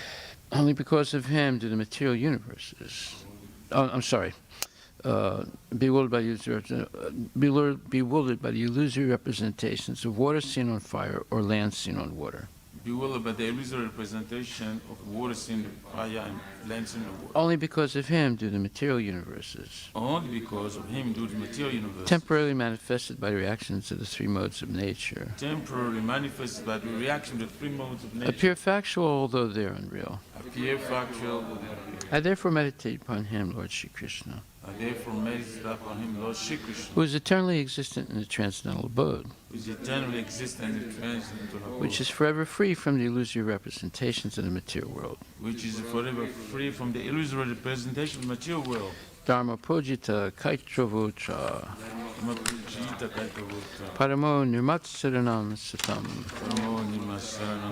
Only because of him do the material universes. Bewildered by the illusory representations of water seen on fire or land seen on water. Bewildered by the illusory representation of water seen on fire and land seen on water. Only because of him do the material universes. Only because of him do the material universes. Temporarily manifested by the reactions of the three modes of nature. Temporarily manifested by the reaction of the three modes of nature. Appear factual, although they are unreal. Appear factual. I therefore meditate upon him, Lord Shri Krishna. I therefore meditate upon him, Lord Shri Krishna. Who is eternally existent in the transcendental abode. Who is eternally existent in the transcendental abode. Which is forever free from the illusory representations of the material world. Which is forever free from the illusory representation of the material world. Dharma Pujita Kaitravota Paramo Nirmatsaranam Satam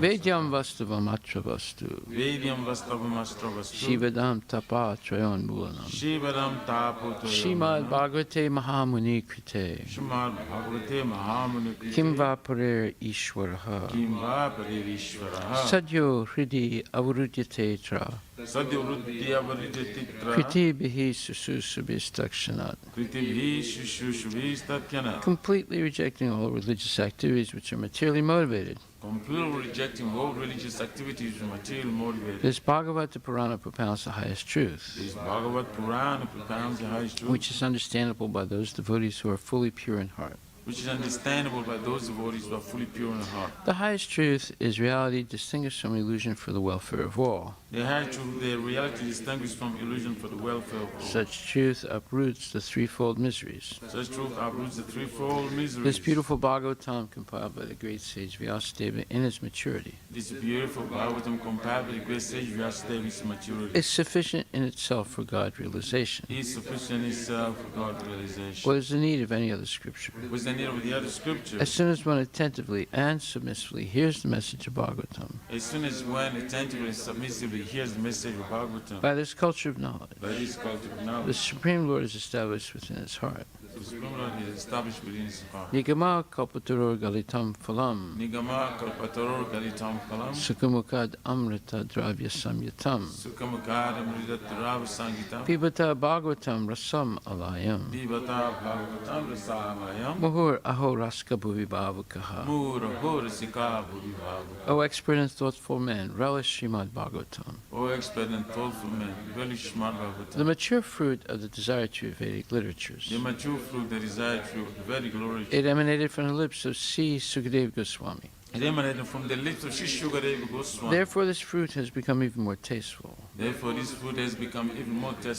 Vedyam Vastavam Atra Vastu Shivadam Tapa Trayon Mulanam Shimad Bhagavate Mahamuni Krite Kimva Parer Ishwaraha Sadyo Hridi Avarudyate Tra Kriti Bihi Sususubhistakshanat. Completely rejecting all religious activities which are materially motivated. Completely rejecting all religious activities which are materially motivated. This Bhagavata Purana propounds the highest truth. This Bhagavad Purana propounds the highest truth. Which is understandable by those devotees who are fully pure in heart. Which is understandable by those devotees who are fully pure in heart. The highest truth is reality distinguished from illusion for the welfare of all. The highest truth, the reality distinguished from illusion for the welfare of all. Such truth uproots the threefold miseries. Such truth uproots the threefold miseries. This beautiful Bhagavatam compiled by the great sage Vyasadeva in its maturity. This beautiful Bhagavatam compiled by the great sage Vyasadeva in its maturity. Is sufficient in itself for God realization. Is sufficient in itself for God realization. What is the need of any other scripture? What's the need of the other scripture? As soon as one attentively and submissively hears the message of Bhagavatam. As soon as one attentively and submissively hears the message of Bhagavatam. By this culture of knowledge. By this culture of knowledge. The Supreme Lord is established within his heart. The Supreme Lord is established within his heart. Nigama kalpataror galitam phalam. Nigama kalpataror galitam phalam. Sukamukad amrita dravya samyatam. Sukamukad amrita dravya samyatam. Pibata Bhagavatam rasam alayam. Pibata Bhagavatam rasam alayam. Muhur aho raska bhuvibhavakaha. Muhur aho rasika bhuvibhavakaha. O expert and thoughtful man, relish Srimad Bhagavatam. O expert and thoughtful man, relish Srimad Bhagavatam. The mature fruit of the desired tree of Vedic literatures. The mature fruit, the desired fruit, the Vedic literature. It emanated from the lips of C. Sukadeva Goswami. It emanated from the lips of Sri Sukadeva Goswami. Therefore, this fruit has become even more tasteful. Tasteful.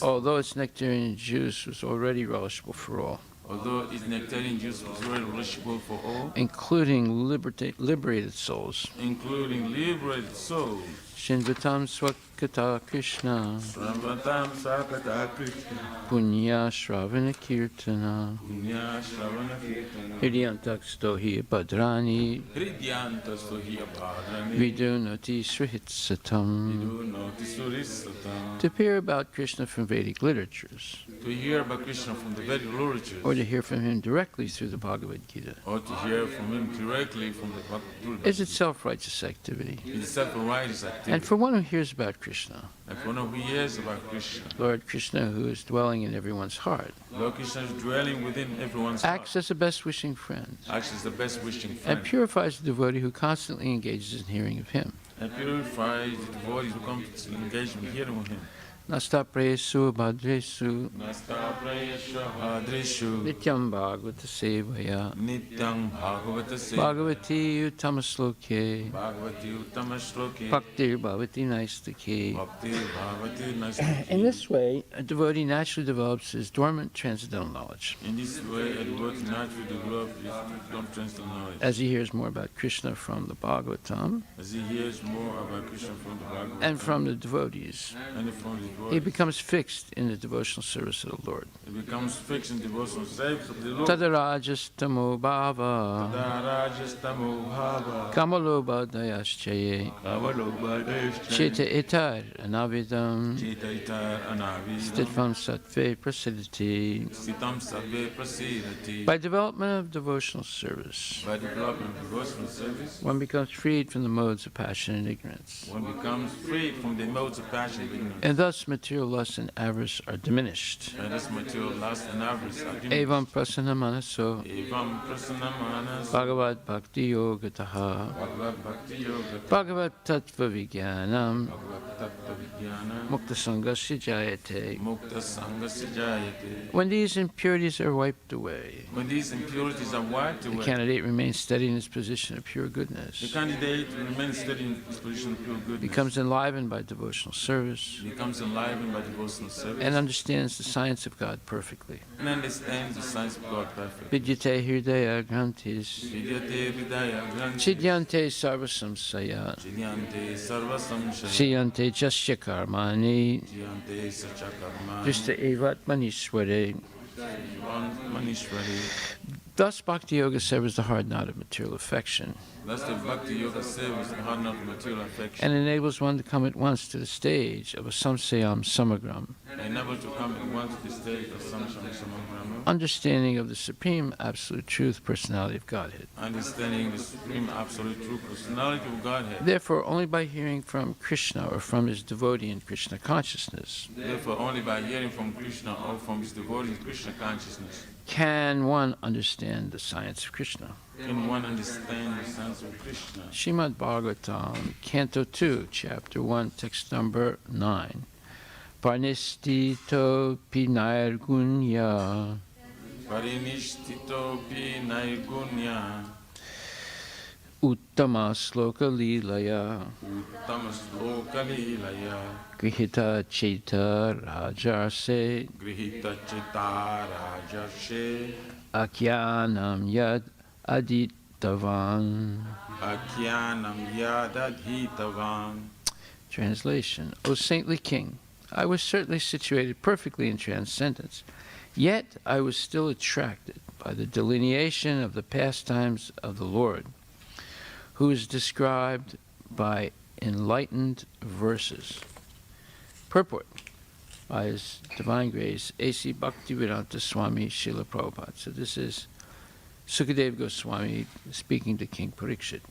Although its nectarian juice was already relishable for all. Although its nectarian juice was very relishable for all, including liberated souls. including liberated souls. Shinvatam Swakata Krishna, Sravatam Sakata Krishna, Punya Shravana Kirtana, Punya Shravana Kirtana, Hridyantakstohi Bhadrani, Hridyanta Sohya Bhadrani, Vidunati Srihitsatam. Vidu Noti Surisatam. To hear about Krishna from Vedic literatures, To hear about Krishna from the Vedic literatures, or to hear from him directly through the Bhagavad Gita, or to hear from him directly from the Bhagavad is itself righteous activity. It's self-righteous activity. And for one who hears about Krishna, And for one who hears about Krishna, Lord Krishna, who is dwelling in everyone's heart, Lord Krishna is dwelling within everyone's acts heart. as a best wishing friend, Acts as the best wishing and friend. purifies the devotee who constantly engages in hearing of him. And purifies the devotees who come to engage in hearing with him. Nasta presu bhadresu Nasta prayasha hadrishu nityam bhagavata sevaya nityam bhagavata se bhagavati uttamasloke bhagavati uttama shloke bhaktir bhavati naistake. bhakti bhagavati nastaki. In this way, a devotee naturally develops his dormant transcendental knowledge. In this way, a devotee naturally develops his transcendental knowledge. As he hears more about Krishna from the Bhagavatam As he hears more about Krishna from the Bhagavad and from the devotees, and from the he devotees, becomes fixed in the devotional service of the Lord. it becomes fixed in devotional service of the Lord. Tadarajastamo bhava Tadarajastamo bhava kamaloba dayaschaye kavalobhadeshcha cheta etar anavidam chitaitar anavidam stitvam sattve prasidati. Sitam sabbe prasidati. By development of devotional service, By development of devotional service, one becomes freed from the modes of passion and ignorance, one becomes free from the modes of passion and ignorance. and thus material lust and avarice are diminished. And this material lust and avarice are diminished. Evam prasana manaso Evam prasana manas bhagavad bhakti yogataha bhagavad bhakti yoga bhagavad tattva vijnanam bhagavad tattva vijnana mukta sangasya jayate. mukta sangasya jayate. When these impurities are wiped away, When these impurities are wiped the away, candidate remains steady in his position of pure the goodness, candidate remains steady in his position of pure goodness, becomes enlivened by devotional service, becomes enlivened by devotional service, and understands the science of God perfectly. and understands the science of God perfectly. Vidyate hridaya grantis, Vidyate hridaya granthi, chidyante sarvasamsaya, chidyante sarva samshaya, siyante jasya karmani, chidyante sacha karma, drishta evat manishware. manishwari. Thus, Bhakti Yoga severs the hard knot of material affection Thus the Bhakti Yoga serves the hard knot of material affection, and enables one to come at once to the stage of a samsayam samagram, and able to come at once to the state of samsham samagrama, understanding of the supreme absolute truth personality of Godhead. understanding the supreme absolute true personality of Godhead. Therefore, only by hearing from Krishna or from his devotee in Krishna consciousness Therefore, only by hearing from Krishna or from his devotee in Krishna consciousness can one understand the science of Krishna. can one understand the sense of Krishna. Srimad Bhagavatam, Canto 2, Chapter 1, Text number 9. Parnistito pinairgunya Parinishthito pi naigunya uttama sloka lilaya uttama sloka lilaya grihita cheta rajarse grihita chita rajarshe akyanam yad aditavan. akyanam yadadhitavan. Translation: O saintly king, I was certainly situated perfectly in transcendence, yet I was still attracted by the delineation of the pastimes of the Lord, who is described by enlightened verses. Purport by His Divine Grace, A.C. Bhaktivedanta Swami Srila Prabhupada. So this is Sukadeva Goswami speaking to King Parikshit.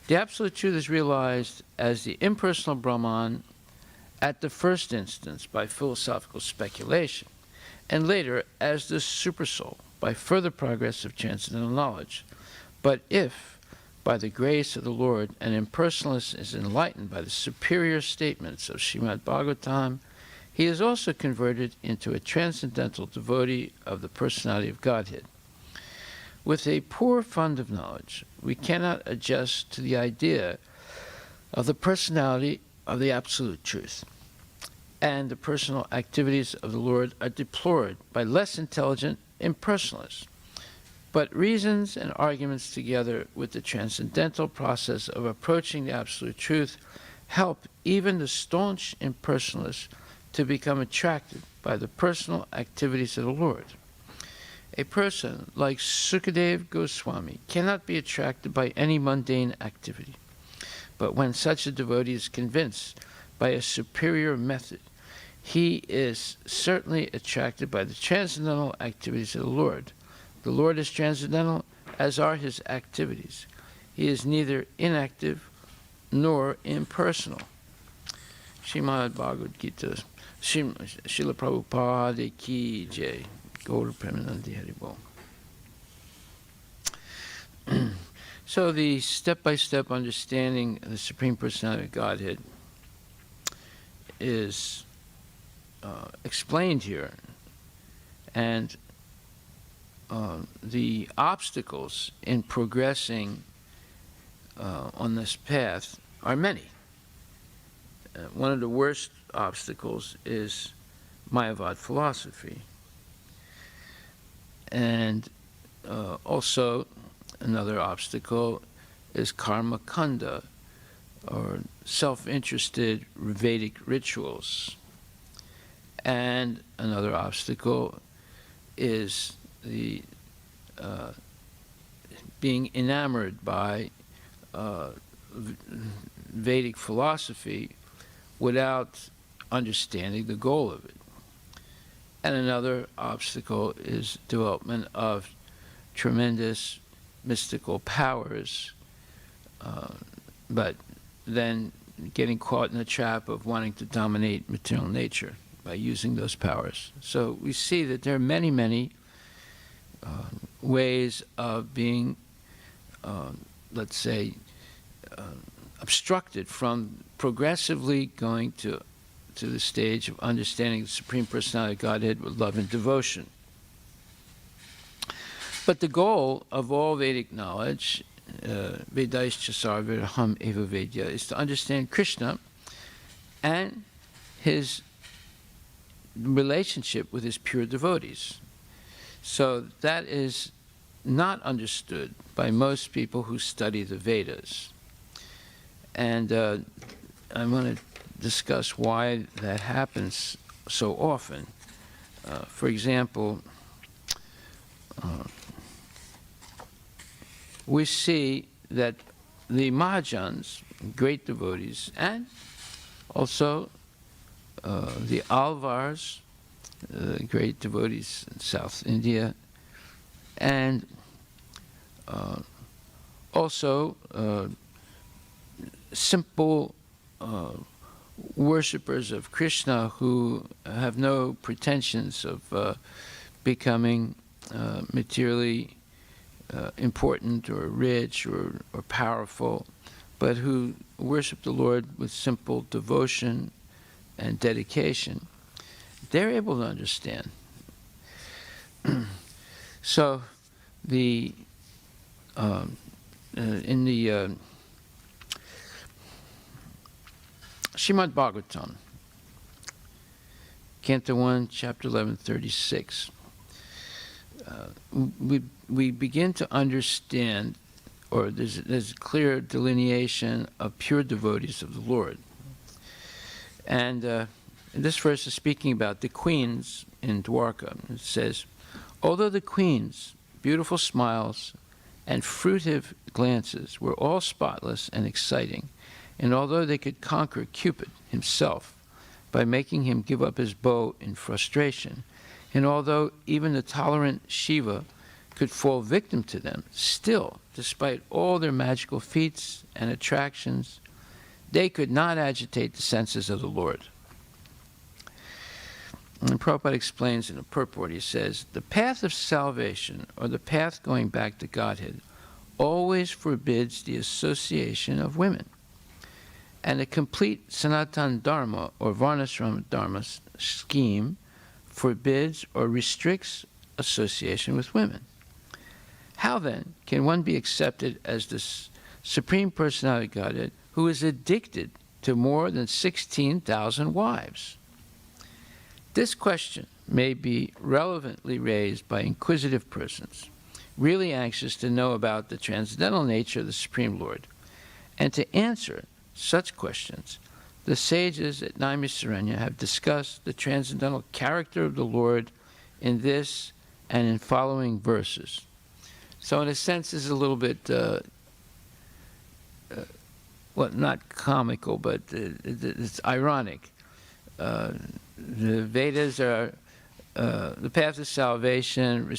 The Absolute Truth is realized as the impersonal Brahman at the first instance by philosophical speculation, and later as the Supersoul by further progress of transcendental knowledge. But if, by the grace of the Lord, an impersonalist is enlightened by the superior statements of Srimad Bhagavatam, he is also converted into a transcendental devotee of the personality of Godhead. With a poor fund of knowledge, we cannot adjust to the idea of the personality of the Absolute Truth. and the personal activities of the Lord are deplored by less intelligent impersonalists. But reasons and arguments together with the transcendental process of approaching the absolute truth help even the staunch impersonalists to become attracted by the personal activities of the Lord. A person like Sukadeva Goswami cannot be attracted by any mundane activity. But when such a devotee is convinced by a superior method, he is certainly attracted by the transcendental activities of the Lord. The Lord is transcendental, as are his activities. He is neither inactive nor impersonal. Srimad Bhagavad Gita, Srila Prabhupada Ki Jai, Gaura Premanandi Haribol. So the step-by-step understanding of the Supreme Personality of Godhead is explained here, and the obstacles in progressing on this path are many. One of the worst obstacles is Mayavad philosophy, and also another obstacle is karma kanda, or self-interested Vedic rituals. And another obstacle is the being enamored by Vedic philosophy without understanding the goal of it. And another obstacle is development of tremendous mystical powers, but then getting caught in the trap of wanting to dominate material nature by using those powers. So we see that there are many, many ways of being, let's say, obstructed from progressively going to the stage of understanding the Supreme Personality of Godhead with love and devotion. But the goal of all Vedic knowledge, Vedaischa sarvaraham eva vedya, is to understand Krishna and his relationship with his pure devotees. So that is not understood by most people who study the Vedas. And I want to discuss why that happens so often. For example, we see that the Mahajans, great devotees, and also the Alvars, great devotees in South India, and also simple worshippers of Krishna who have no pretensions of becoming materially important or rich or powerful, but who worship the Lord with simple devotion and dedication. They're able to understand. So the in the Srimad Bhagavatam, Canto 1, Chapter 11, 36, we begin to understand, or there's a clear delineation of pure devotees of the Lord. And this verse is speaking about the queens in Dwarka. It says, although the queens' beautiful smiles and fruitive glances were all spotless and exciting, and although they could conquer Cupid himself by making him give up his bow in frustration, and although even the tolerant Shiva could fall victim to them, still, despite all their magical feats and attractions, they could not agitate the senses of the Lord. And Prabhupada explains in a purport, he says, the path of salvation, or the path going back to Godhead, always forbids the association of women. And a complete Sanatan Dharma, or Varnashram Dharma scheme, forbids or restricts association with women. How then can one be accepted as the Supreme Personality of Godhead who is addicted to more than 16,000 wives? This question may be relevantly raised by inquisitive persons, really anxious to know about the transcendental nature of the Supreme Lord. And to answer such questions, the sages at Naimisaranya have discussed the transcendental character of the Lord in this and in following verses. So in a sense, this is a little bit, well, not comical, but it's ironic. The Vedas are, the path of salvation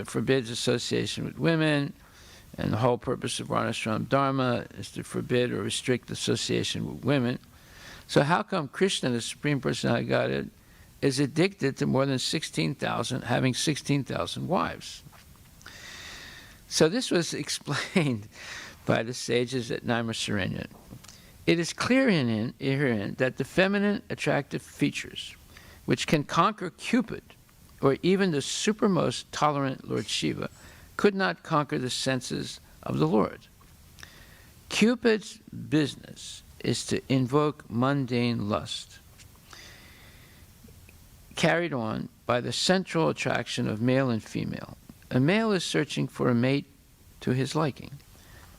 forbids association with women, and the whole purpose of Varnashram Dharma is to forbid or restrict association with women. So how come Krishna, the Supreme Personality of Godhead, is addicted to more than 16,000, having 16,000 wives? So this was explained by the sages at Naimisaranya. It is clear herein that the feminine attractive features, which can conquer Cupid, or even the supermost tolerant Lord Shiva, could not conquer the senses of the Lord. Cupid's business is to invoke mundane lust, carried on by the central attraction of male and female. A male is searching for a mate to his liking,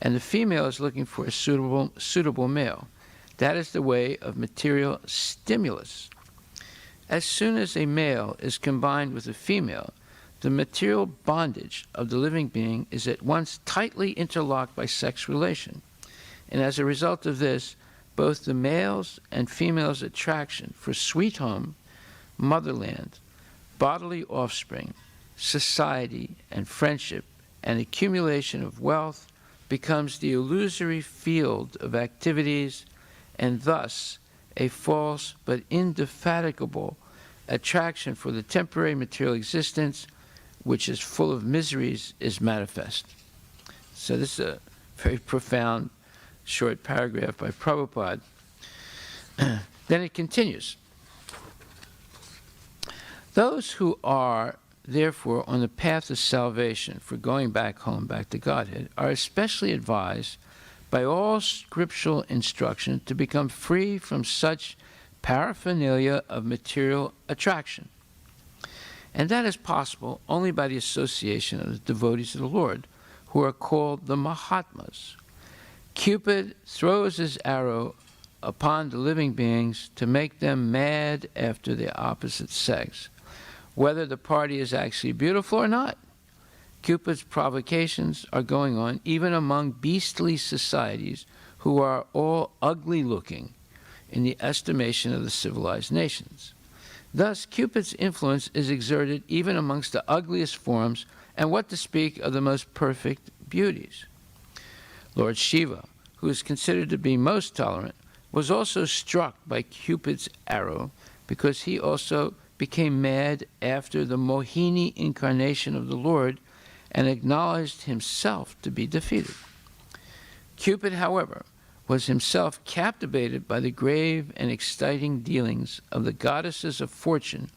and the female is looking for a suitable male. That is the way of material stimulus. As soon as a male is combined with a female, the material bondage of the living being is at once tightly interlocked by sex relation. And as a result of this, both the male's and female's attraction for sweet home, motherland, bodily offspring, society, and friendship, and accumulation of wealth becomes the illusory field of activities, and thus a false but indefatigable attraction for the temporary material existence, which is full of miseries, is manifest. So this is a very profound short paragraph by Prabhupada. Then it continues. Those who are therefore on the path of salvation for going back home, back to Godhead, are especially advised by all scriptural instruction to become free from such paraphernalia of material attraction. And that is possible only by the association of the devotees of the Lord, who are called the Mahatmas. Cupid throws his arrow upon the living beings to make them mad after the opposite sex, whether the party is actually beautiful or not. Cupid's provocations are going on even among beastly societies who are all ugly looking in the estimation of the civilized nations. Thus, Cupid's influence is exerted even amongst the ugliest forms, and what to speak of the most perfect beauties. Lord Shiva, who is considered to be most tolerant, was also struck by Cupid's arrow because he also became mad after the Mohini incarnation of the Lord and acknowledged himself to be defeated. Cupid, however, was himself captivated by the grave and exciting dealings of the goddesses of fortune,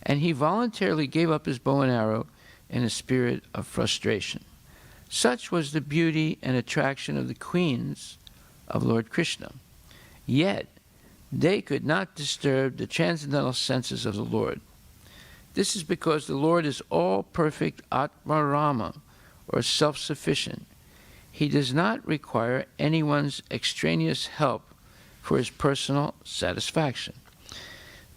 and he voluntarily gave up his bow and arrow in a spirit of frustration. Such was the beauty and attraction of the queens of Lord Krishna. Yet, they could not disturb the transcendental senses of the Lord. This is because the Lord is all-perfect Atma-Rama, or self-sufficient. He does not require anyone's extraneous help for his personal satisfaction.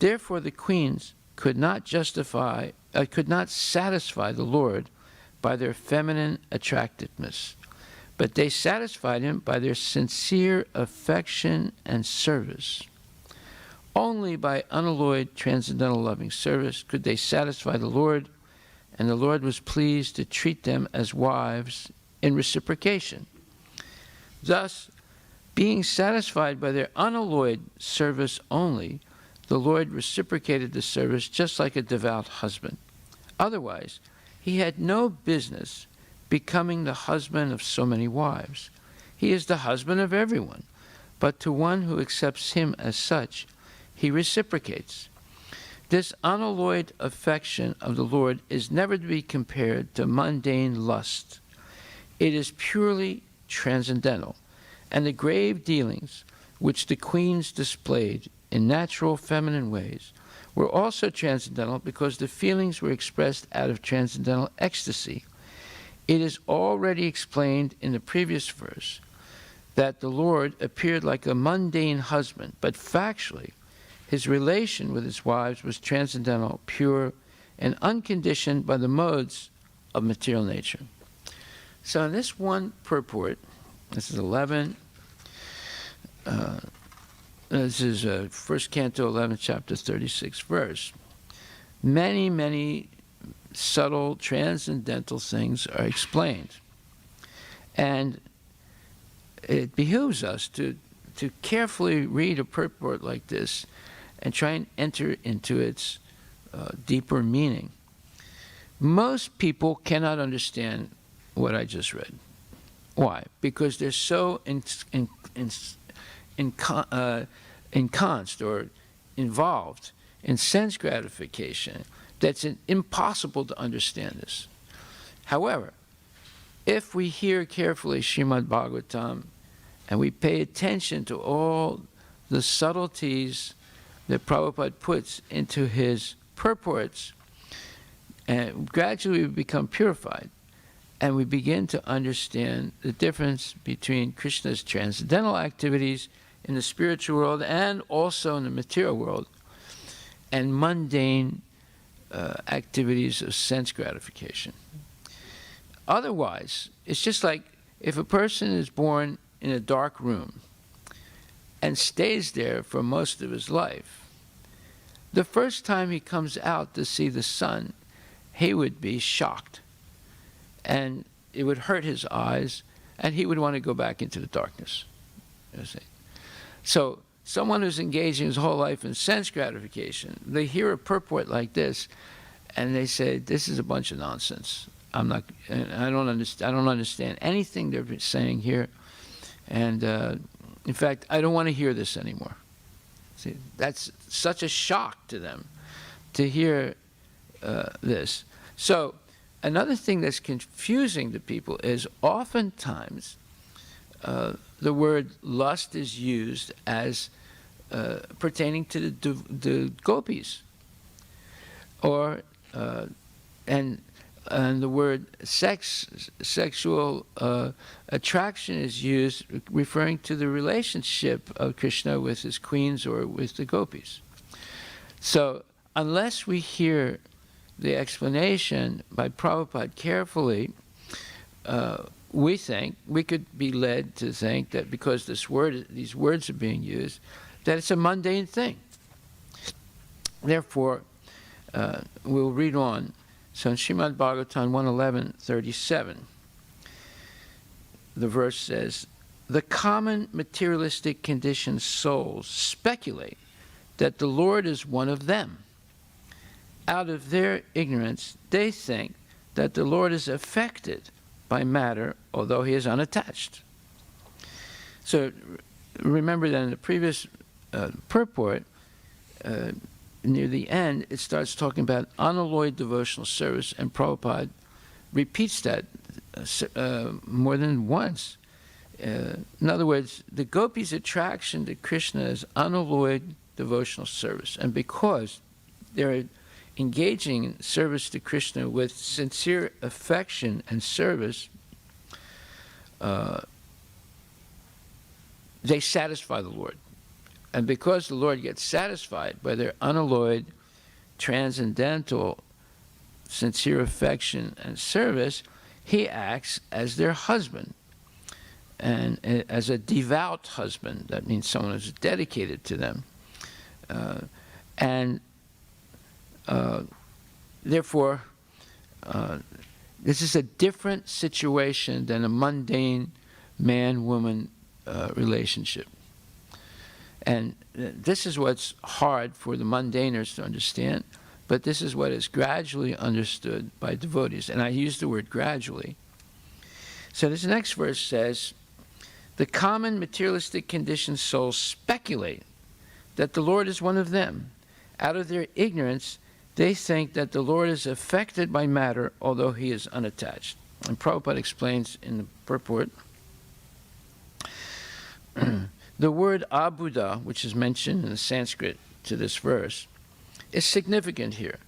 Therefore, the queens could not satisfy the Lord by their feminine attractiveness, but they satisfied him by their sincere affection and service. Only by unalloyed transcendental loving service could they satisfy the Lord, and the Lord was pleased to treat them as wives in reciprocation. Thus, being satisfied by their unalloyed service only, the Lord reciprocated the service just like a devout husband. Otherwise, he had no business becoming the husband of so many wives. He is the husband of everyone, but to one who accepts him as such, he reciprocates. This unalloyed affection of the Lord is never to be compared to mundane lust. It is purely transcendental, and the grave dealings which the queens displayed in natural feminine ways were also transcendental because the feelings were expressed out of transcendental ecstasy. It is already explained in the previous verse that the Lord appeared like a mundane husband, but factually, his relation with his wives was transcendental, pure, and unconditioned by the modes of material nature. So in this one purport, this is 11, this is 1 Canto 11, chapter 36 verse. Many, many subtle transcendental things are explained. And it behooves us to carefully read a purport like this and try and enter into its deeper meaning. Most people cannot understand what I just read. Why? Because they're so enconced or involved in sense gratification that's impossible to understand this. However, if we hear carefully Srimad Bhagavatam and we pay attention to all the subtleties that Prabhupada puts into his purports, and gradually we become purified, and we begin to understand the difference between Krishna's transcendental activities in the spiritual world and also in the material world, and mundane activities of sense gratification. Otherwise, it's just like if a person is born in a dark room and stays there for most of his life, the first time he comes out to see the sun, he would be shocked. And it would hurt his eyes, and he would want to go back into the darkness. You see? So someone who's engaging his whole life in sense gratification, they hear a purport like this, and they say, "This is a bunch of nonsense. I don't understand anything they're saying here, and in fact, I don't want to hear this anymore." See, that's such a shock to them to hear this. So another thing that's confusing to people is oftentimes the word lust is used as pertaining to the gopis, or and the word sexual attraction is used referring to the relationship of Krishna with his queens or with the gopis. So unless we hear the explanation by Prabhupada carefully, we could be led to think that because these words are being used, that it's a mundane thing. Therefore, we'll read on. So in Srimad Bhagavatam 1:11-37, the verse says, "The common materialistic conditioned souls speculate that the Lord is one of them. Out of their ignorance, they think that the Lord is affected by matter, although he is unattached." So remember that in the previous purport, near the end, it starts talking about unalloyed devotional service, and Prabhupada repeats that more than once. In other words, the gopis' attraction to Krishna is unalloyed devotional service, and because they're engaging in service to Krishna with sincere affection and service, they satisfy the Lord. And because the Lord gets satisfied by their unalloyed, transcendental, sincere affection and service, he acts as their husband, and as a devout husband. That means someone who's dedicated to them. Therefore, this is a different situation than a mundane man-woman relationship. And this is what's hard for the mundaners to understand, but this is what is gradually understood by devotees. And I use the word gradually. So this next verse says, "The common materialistic conditioned souls speculate that the Lord is one of them. Out of their ignorance, they think that the Lord is affected by matter, although he is unattached." And Prabhupada explains in the purport, the word abuddha, which is mentioned in the Sanskrit to this verse, is significant here.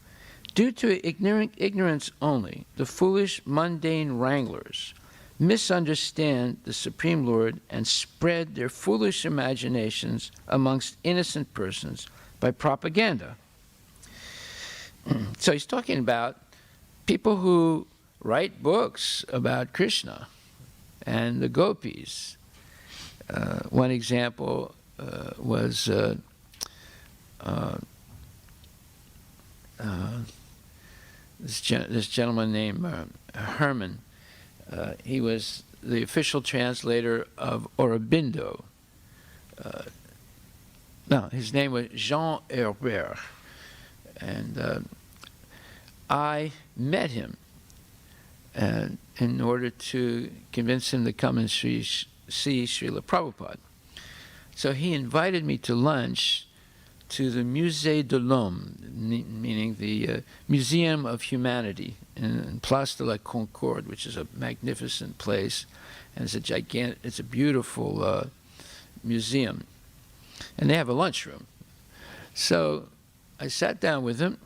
Due to ignorance only, the foolish, mundane wranglers misunderstand the Supreme Lord and spread their foolish imaginations amongst innocent persons by propaganda. So he's talking about people who write books about Krishna and the gopis. One example was this gentleman named Herman. He was the official translator of Aurobindo. No, his name was Jean Herbert. And I met him in order to convince him to come and see Srila Prabhupada. So he invited me to lunch to the Musée de l'Homme, meaning the Museum of Humanity in Place de la Concorde, which is a magnificent place, and it's a beautiful museum, and they have a lunchroom. So I sat down with him.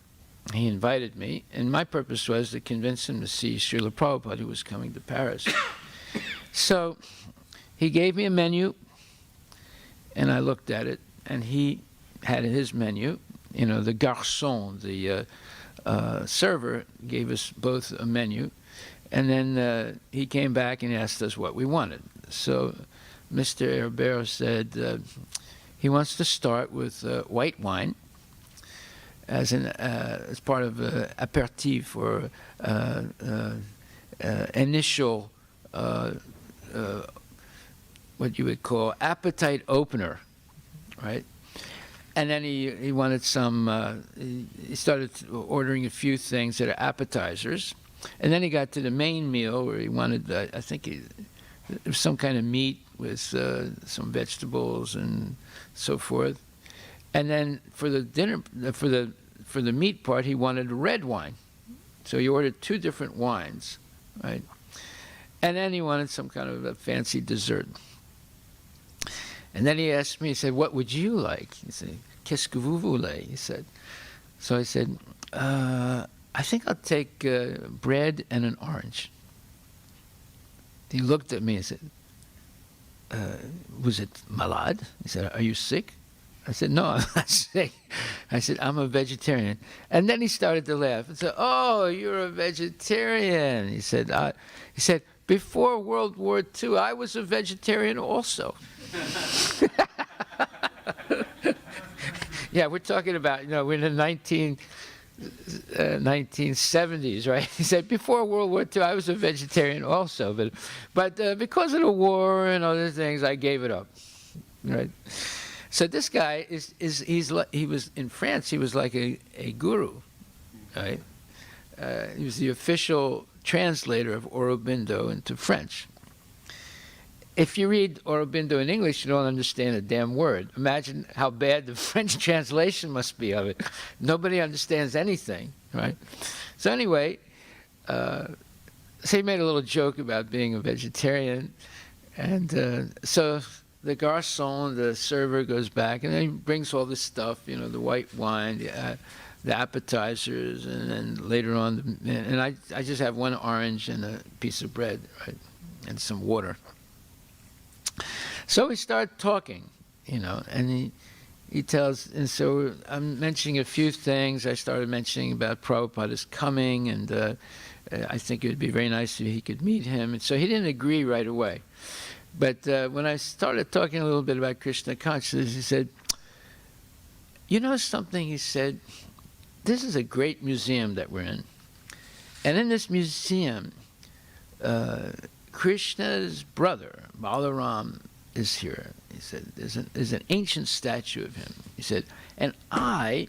He invited me, and my purpose was to convince him to see Srila Prabhupada, who was coming to Paris. So he gave me a menu, and I looked at it, and he had his menu. You know, the garçon, the server, gave us both a menu, and then he came back and asked us what we wanted. So Mr. Herbert said he wants to start with white wine as part of aperitif or initial what you would call appetite opener, right? And then he wanted some, he started ordering a few things that are appetizers. And then he got to the main meal where he wanted, I think some kind of meat with some vegetables and so forth. And then for the dinner, for the meat part, he wanted red wine. So he ordered 2 different wines, right? And then he wanted some kind of a fancy dessert. And then he asked me, he said, "What would you like?" He said, "Qu'est-ce que vous voulez?" He said. So I said, "I think I'll take bread and an orange." He looked at me and said, "Was it malade?" He said, "Are you sick?" I said, "No, I'm not sick." I said, "I'm a vegetarian." And then he started to laugh and said, "Oh, you're a vegetarian." He said, "Before World War II, I was a vegetarian also." Yeah, we're talking about, we're in the 1970s, right? He said, "Before World War II, I was a vegetarian also, but because of the war and other things, I gave it up," right? So this guy he was in France. He was like a guru, right? He was the official translator of Aurobindo into French. If you read Aurobindo in English, you don't understand a damn word. Imagine how bad the French translation must be of it. Nobody understands anything, right? So anyway, so he made a little joke about being a vegetarian, and so the garçon, the server, goes back, and then he brings all this stuff, the white wine, the appetizers, and then later on, and I just have 1 orange and a piece of bread, right, and some water. So we start talking, and he tells, and so I'm mentioning a few things. I started mentioning about Prabhupada's coming, and I think it would be very nice if he could meet him. And so he didn't agree right away. But when I started talking a little bit about Krishna consciousness, he said, "You know something?" He said, "This is a great museum that we're in. And in this museum, Krishna's brother, Balaram, is here." He said, there's an ancient statue of him. He said, "And I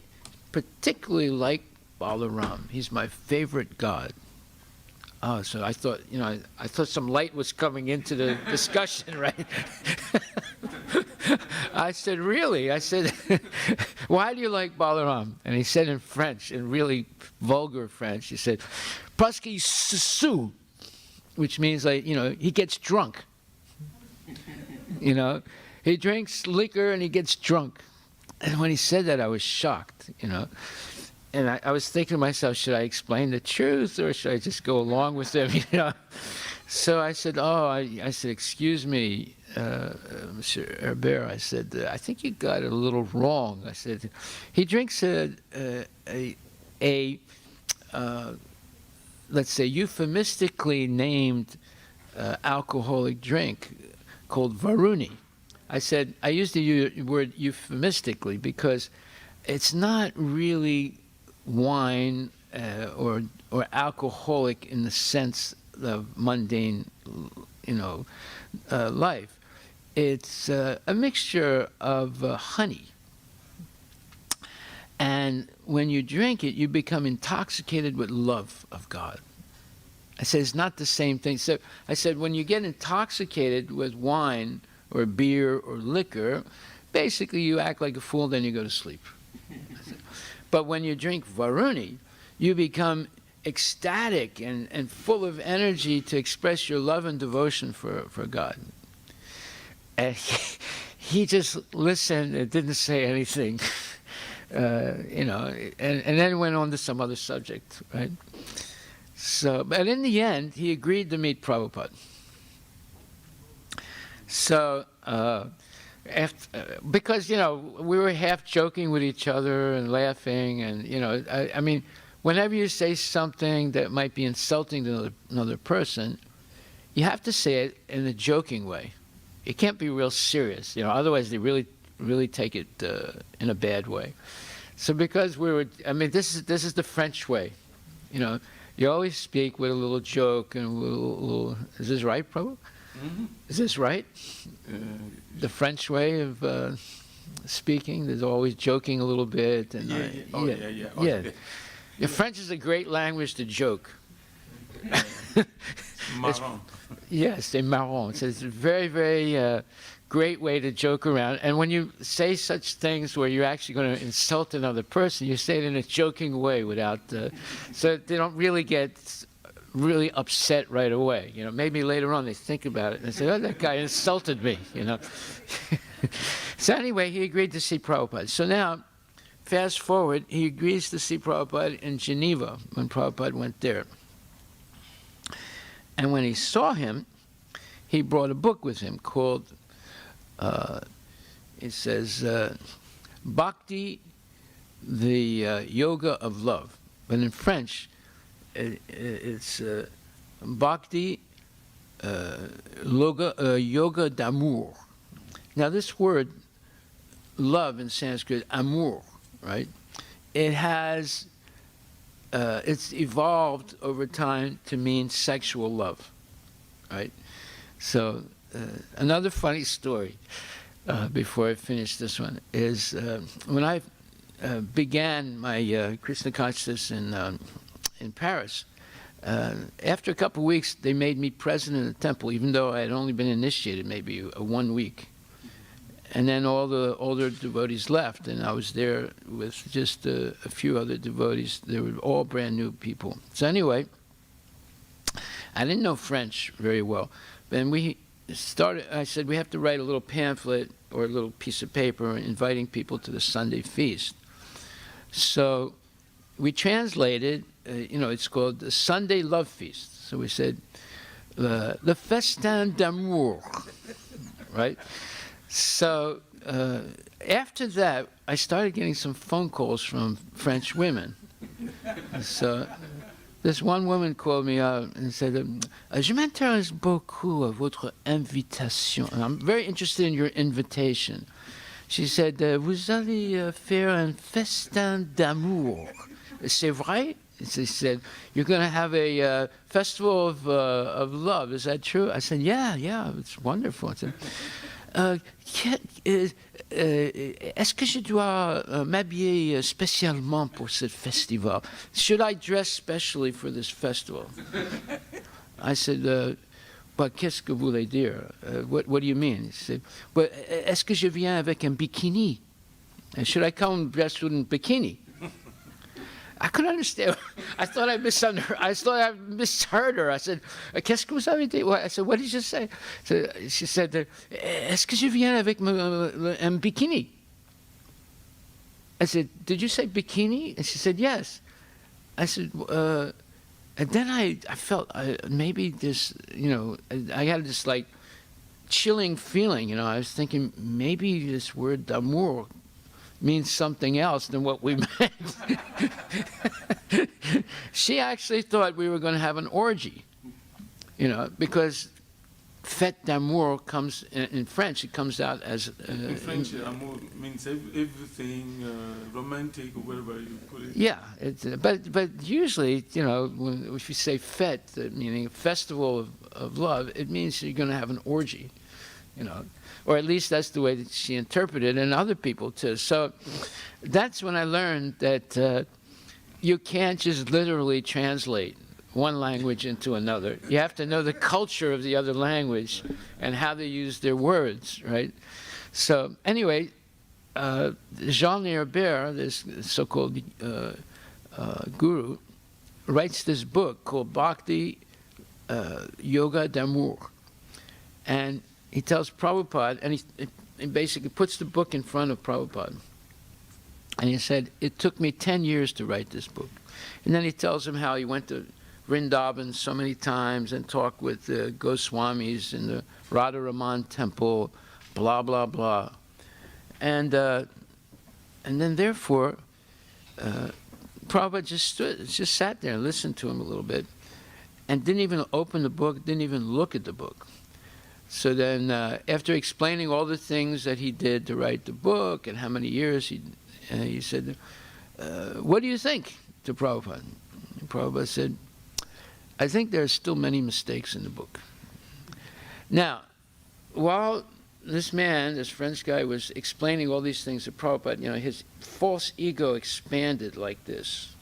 particularly like Balaram. He's my favorite god." Oh, so I thought, I thought some light was coming into the discussion, right? I said, "Really?" I said, "Why do you like Balaram?" And he said in French, in really vulgar French, he said, "Parce qu'il se saoule," which means, like, he gets drunk. He drinks liquor and he gets drunk. And when he said that, I was shocked, and I was thinking to myself, should I explain the truth or should I just go along with him? You know. So I said, I said, excuse me, Monsieur Herbert. I said, I think you got it a little wrong. I said, he drinks let's say, euphemistically named alcoholic drink called Varuni. I said, I used the word euphemistically because it's not really wine or alcoholic in the sense of mundane, life. It's a mixture of honey. And when you drink it, you become intoxicated with love of God. I said, it's not the same thing. So I said, when you get intoxicated with wine or beer or liquor, basically you act like a fool, then you go to sleep. But when you drink Varuni, you become ecstatic and full of energy to express your love and devotion for God. And he just listened and didn't say anything. And then went on to some other subject, right? So, but in the end, he agreed to meet Prabhupada. So, because, we were half joking with each other and laughing, and, I mean, whenever you say something that might be insulting to another person, you have to say it in a joking way. It can't be real serious, otherwise they really take it in a bad way. So because this is the French way, you always speak with a little joke and a little is this right, Prabhu? Mm-hmm. Is this right? The French way of speaking, there's always joking a little bit. And yeah. The French is a great language to joke. Marrant. Yes, c'est marrant. So it's a very, very great way to joke around. And when you say such things where you're actually going to insult another person, you say it in a joking way without, so they don't really get really upset right away. Maybe later on they think about it and they say, oh, that guy insulted me, So anyway, he agreed to see Prabhupada. So now, fast forward, he agrees to see Prabhupada in Geneva when Prabhupada went there. And when he saw him, he brought a book with him called, it says, Bhakti, the Yoga of Love. But in French, it's Bhakti, Yoga d'amour. Now this word, love in Sanskrit, amour, right? It has, it's evolved over time to mean sexual love, right? So another funny story before I finish this one is when I began my Krishna consciousness in Paris, after a couple of weeks, they made me president of the temple, even though I had only been initiated maybe 1 week. And then all the older devotees left, and I was there with just a few other devotees. They were all brand new people. So anyway, I didn't know French very well. And I said, we have to write a little pamphlet or a little piece of paper inviting people to the Sunday feast. So we translated, it's called the Sunday Love Feast. So we said, le festin d'amour, right? So after that, I started getting some phone calls from French women. So this one woman called me out and said, je m'intéresse beaucoup à votre invitation. And I'm very interested in your invitation. She said, vous allez faire un festin d'amour. C'est vrai? She said, you're going to have a festival of love. Is that true? I said, yeah, it's wonderful. I said, est-ce que je dois m'habiller spécialement pour ce festival? Should I dress specially for this festival? I said, but qu'est-ce que vous voulez dire? What do you mean? He said, but est-ce que je viens avec un bikini? Should I come dressed with a bikini? I couldn't understand. I thought I misheard her. I said, qu'est-ce que vous avez dit? I said, what did you say? So she said, est-ce que je viens avec un bikini? I said, did you say bikini? And she said, yes. I said, and then I felt maybe this, I had this like chilling feeling, I was thinking maybe this word d'amour means something else than what we meant. She actually thought we were going to have an orgy, because fête d'amour comes, in French, it comes out as... in French, amour means everything romantic or whatever you put it. Yeah, but usually, if you say fête, meaning a festival of love, it means you're going to have an orgy, or at least that's the way that she interpreted it, and other people too. So that's when I learned that you can't just literally translate one language into another. You have to know the culture of the other language and how they use their words, right? So anyway, Jean Herbert, this so-called guru, writes this book called Bhakti Yoga d'Amour. And he tells Prabhupada, and he basically puts the book in front of Prabhupada. And he said, it took me 10 years to write this book. And then he tells him how he went to Vrindavan so many times and talked with the Goswamis in the Radharaman temple, blah, blah, blah. And then therefore, Prabhupada just sat there and listened to him a little bit and didn't even open the book, didn't even look at the book. So then after explaining all the things that he did to write the book and how many years he said, what do you think, to Prabhupada? And Prabhupada said, I think there are still many mistakes in the book. Now, while this man, this French guy, was explaining all these things to Prabhupada, his false ego expanded like this.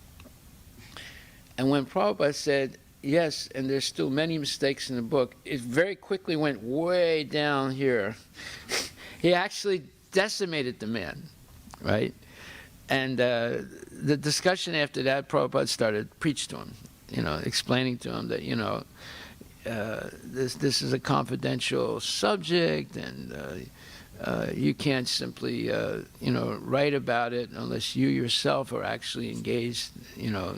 And when Prabhupada said, yes, and there's still many mistakes in the book, it very quickly went way down here. He actually decimated the man, right? And the discussion after that, Prabhupada started to preach to him, explaining to him that, this is a confidential subject, and you can't simply, write about it unless you yourself are actually engaged,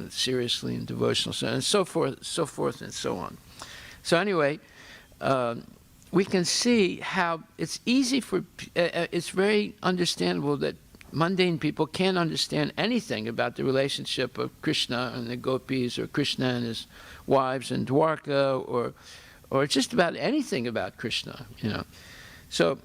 seriously in devotional, and so forth and so on. So anyway, we can see how it's easy it's very understandable that mundane people can't understand anything about the relationship of Krishna and the gopis, or Krishna and his wives in Dwarka, or just about anything about Krishna, So,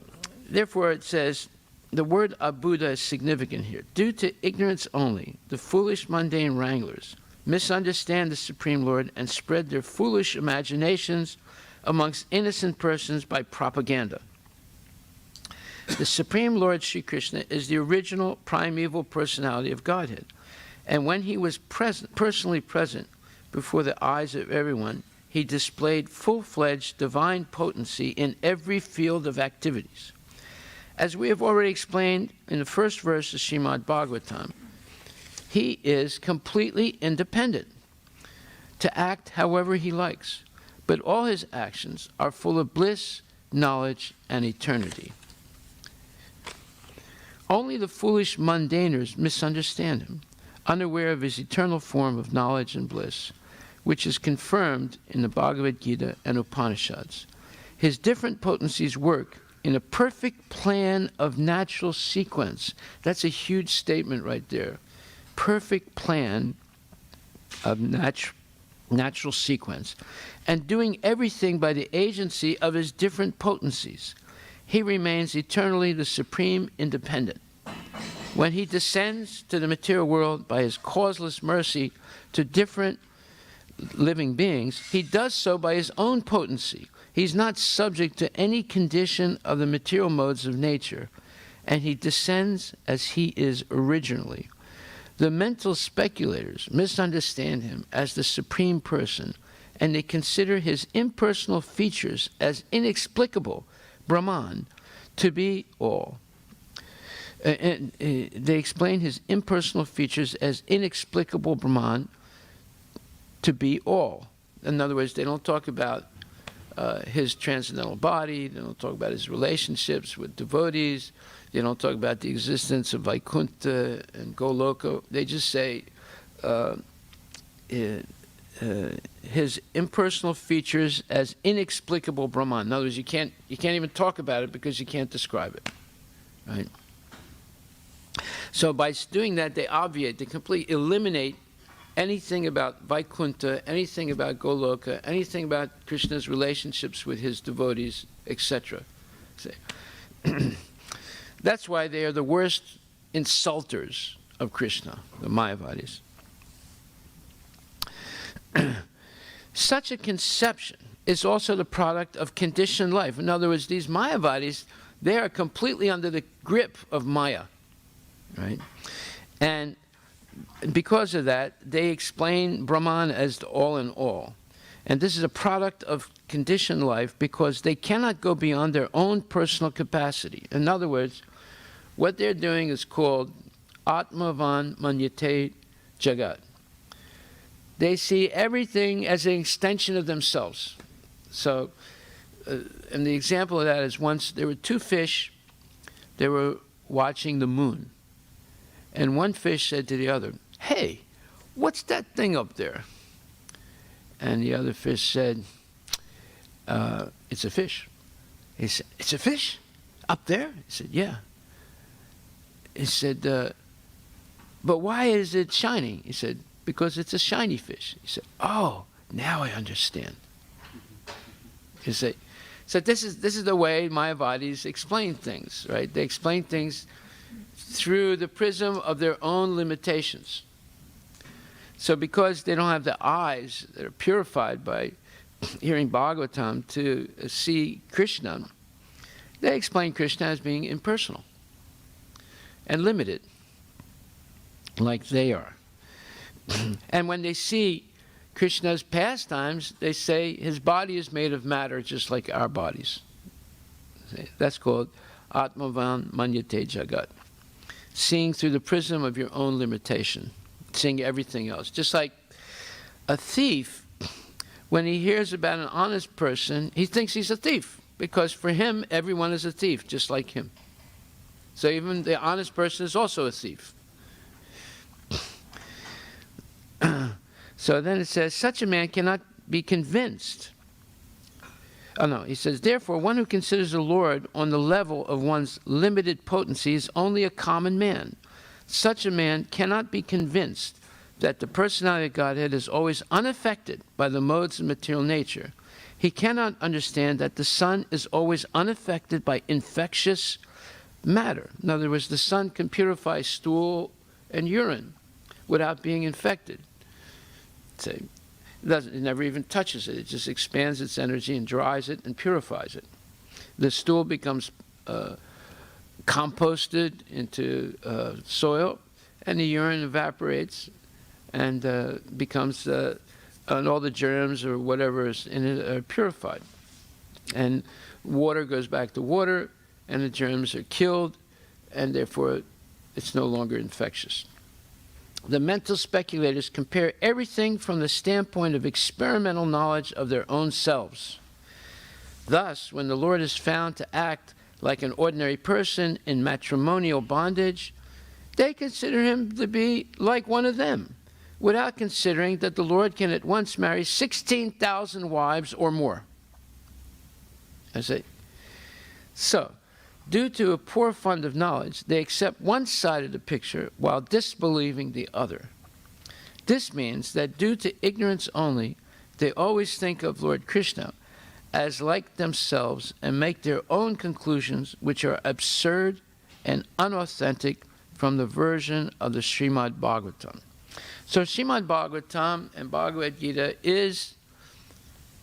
therefore, it says, the word Abuddha is significant here. Due to ignorance only, the foolish mundane wranglers misunderstand the Supreme Lord and spread their foolish imaginations amongst innocent persons by propaganda. The Supreme Lord Sri Krishna is the original primeval personality of Godhead. And when he was personally present before the eyes of everyone, he displayed full-fledged divine potency in every field of activities. As we have already explained in the first verse of Srimad Bhagavatam, he is completely independent to act however he likes, but all his actions are full of bliss, knowledge, and eternity. Only the foolish mundaners misunderstand him, unaware of his eternal form of knowledge and bliss, which is confirmed in the Bhagavad Gita and Upanishads. His different potencies work in a perfect plan of natural sequence. That's a huge statement right there. Perfect plan of natural sequence, and doing everything by the agency of his different potencies. He remains eternally the supreme independent. When he descends to the material world by his causeless mercy to different living beings, he does so by his own potency. He's not subject to any condition of the material modes of nature, and he descends as he is originally. The mental speculators misunderstand him as the supreme person, and they consider his impersonal features as inexplicable, Brahman, to be all. They explain his impersonal features as inexplicable Brahman to be all. In other words, they don't talk about his transcendental body. They don't talk about his relationships with devotees. They don't talk about the existence of Vaikuntha and Goloka. They just say his impersonal features as inexplicable Brahman. In other words, you can't even talk about it because you can't describe it, right? So by doing that, they obviate, they completely eliminate anything about Vaikuntha, anything about Goloka, anything about Krishna's relationships with his devotees, etc. That's why they are the worst insulters of Krishna, the Mayavadis. Such a conception is also the product of conditioned life. In other words, these Mayavadis, they are completely under the grip of Maya, right? And because of that, they explain Brahman as the all in all. And this is a product of conditioned life because they cannot go beyond their own personal capacity. In other words, what they're doing is called Atmavan Manyate Jagat. They see everything as an extension of themselves. So, and the example of that is once there were two fish, they were watching the moon. And one fish said to the other, "Hey, what's that thing up there?" And the other fish said, "It's a fish." He said, "It's a fish? Up there?" He said, "Yeah." He said, "But why is it shining?" He said, "Because it's a shiny fish." He said, "Oh, now I understand." You see, so this is the way Mayavadis explain things, right? They explain things through the prism of their own limitations. So because they don't have the eyes that are purified by hearing Bhagavatam to see Krishna, they explain Krishna as being impersonal and limited, like they are. And when they see Krishna's pastimes, they say his body is made of matter just like our bodies. That's called Atmavan Manyate Jagat. Seeing through the prism of your own limitation, seeing everything else. Just like a thief, when he hears about an honest person, he thinks he's a thief, because for him, everyone is a thief, just like him. So even the honest person is also a thief. So then it says, such a man cannot be convinced. Oh no, he says, therefore, one who considers the Lord on the level of one's limited potency is only a common man. Such a man cannot be convinced that the personality of Godhead is always unaffected by the modes of material nature. He cannot understand that the sun is always unaffected by infectious matter. In other words, the sun can purify stool and urine without being infected. It never even touches it. It just expands its energy and dries it and purifies it. The stool becomes composted into soil, and the urine evaporates and becomes, and all the germs or whatever is in it are purified. And water goes back to water, and the germs are killed, and therefore it's no longer infectious. The mental speculators compare everything from the standpoint of experimental knowledge of their own selves. Thus, when the Lord is found to act like an ordinary person in matrimonial bondage, they consider him to be like one of them, without considering that the Lord can at once marry 16,000 wives or more. I say, so, due to a poor fund of knowledge, they accept one side of the picture while disbelieving the other. This means that due to ignorance only, they always think of Lord Krishna as like themselves and make their own conclusions, which are absurd and unauthentic from the version of the Srimad Bhagavatam. So Srimad Bhagavatam and Bhagavad Gita is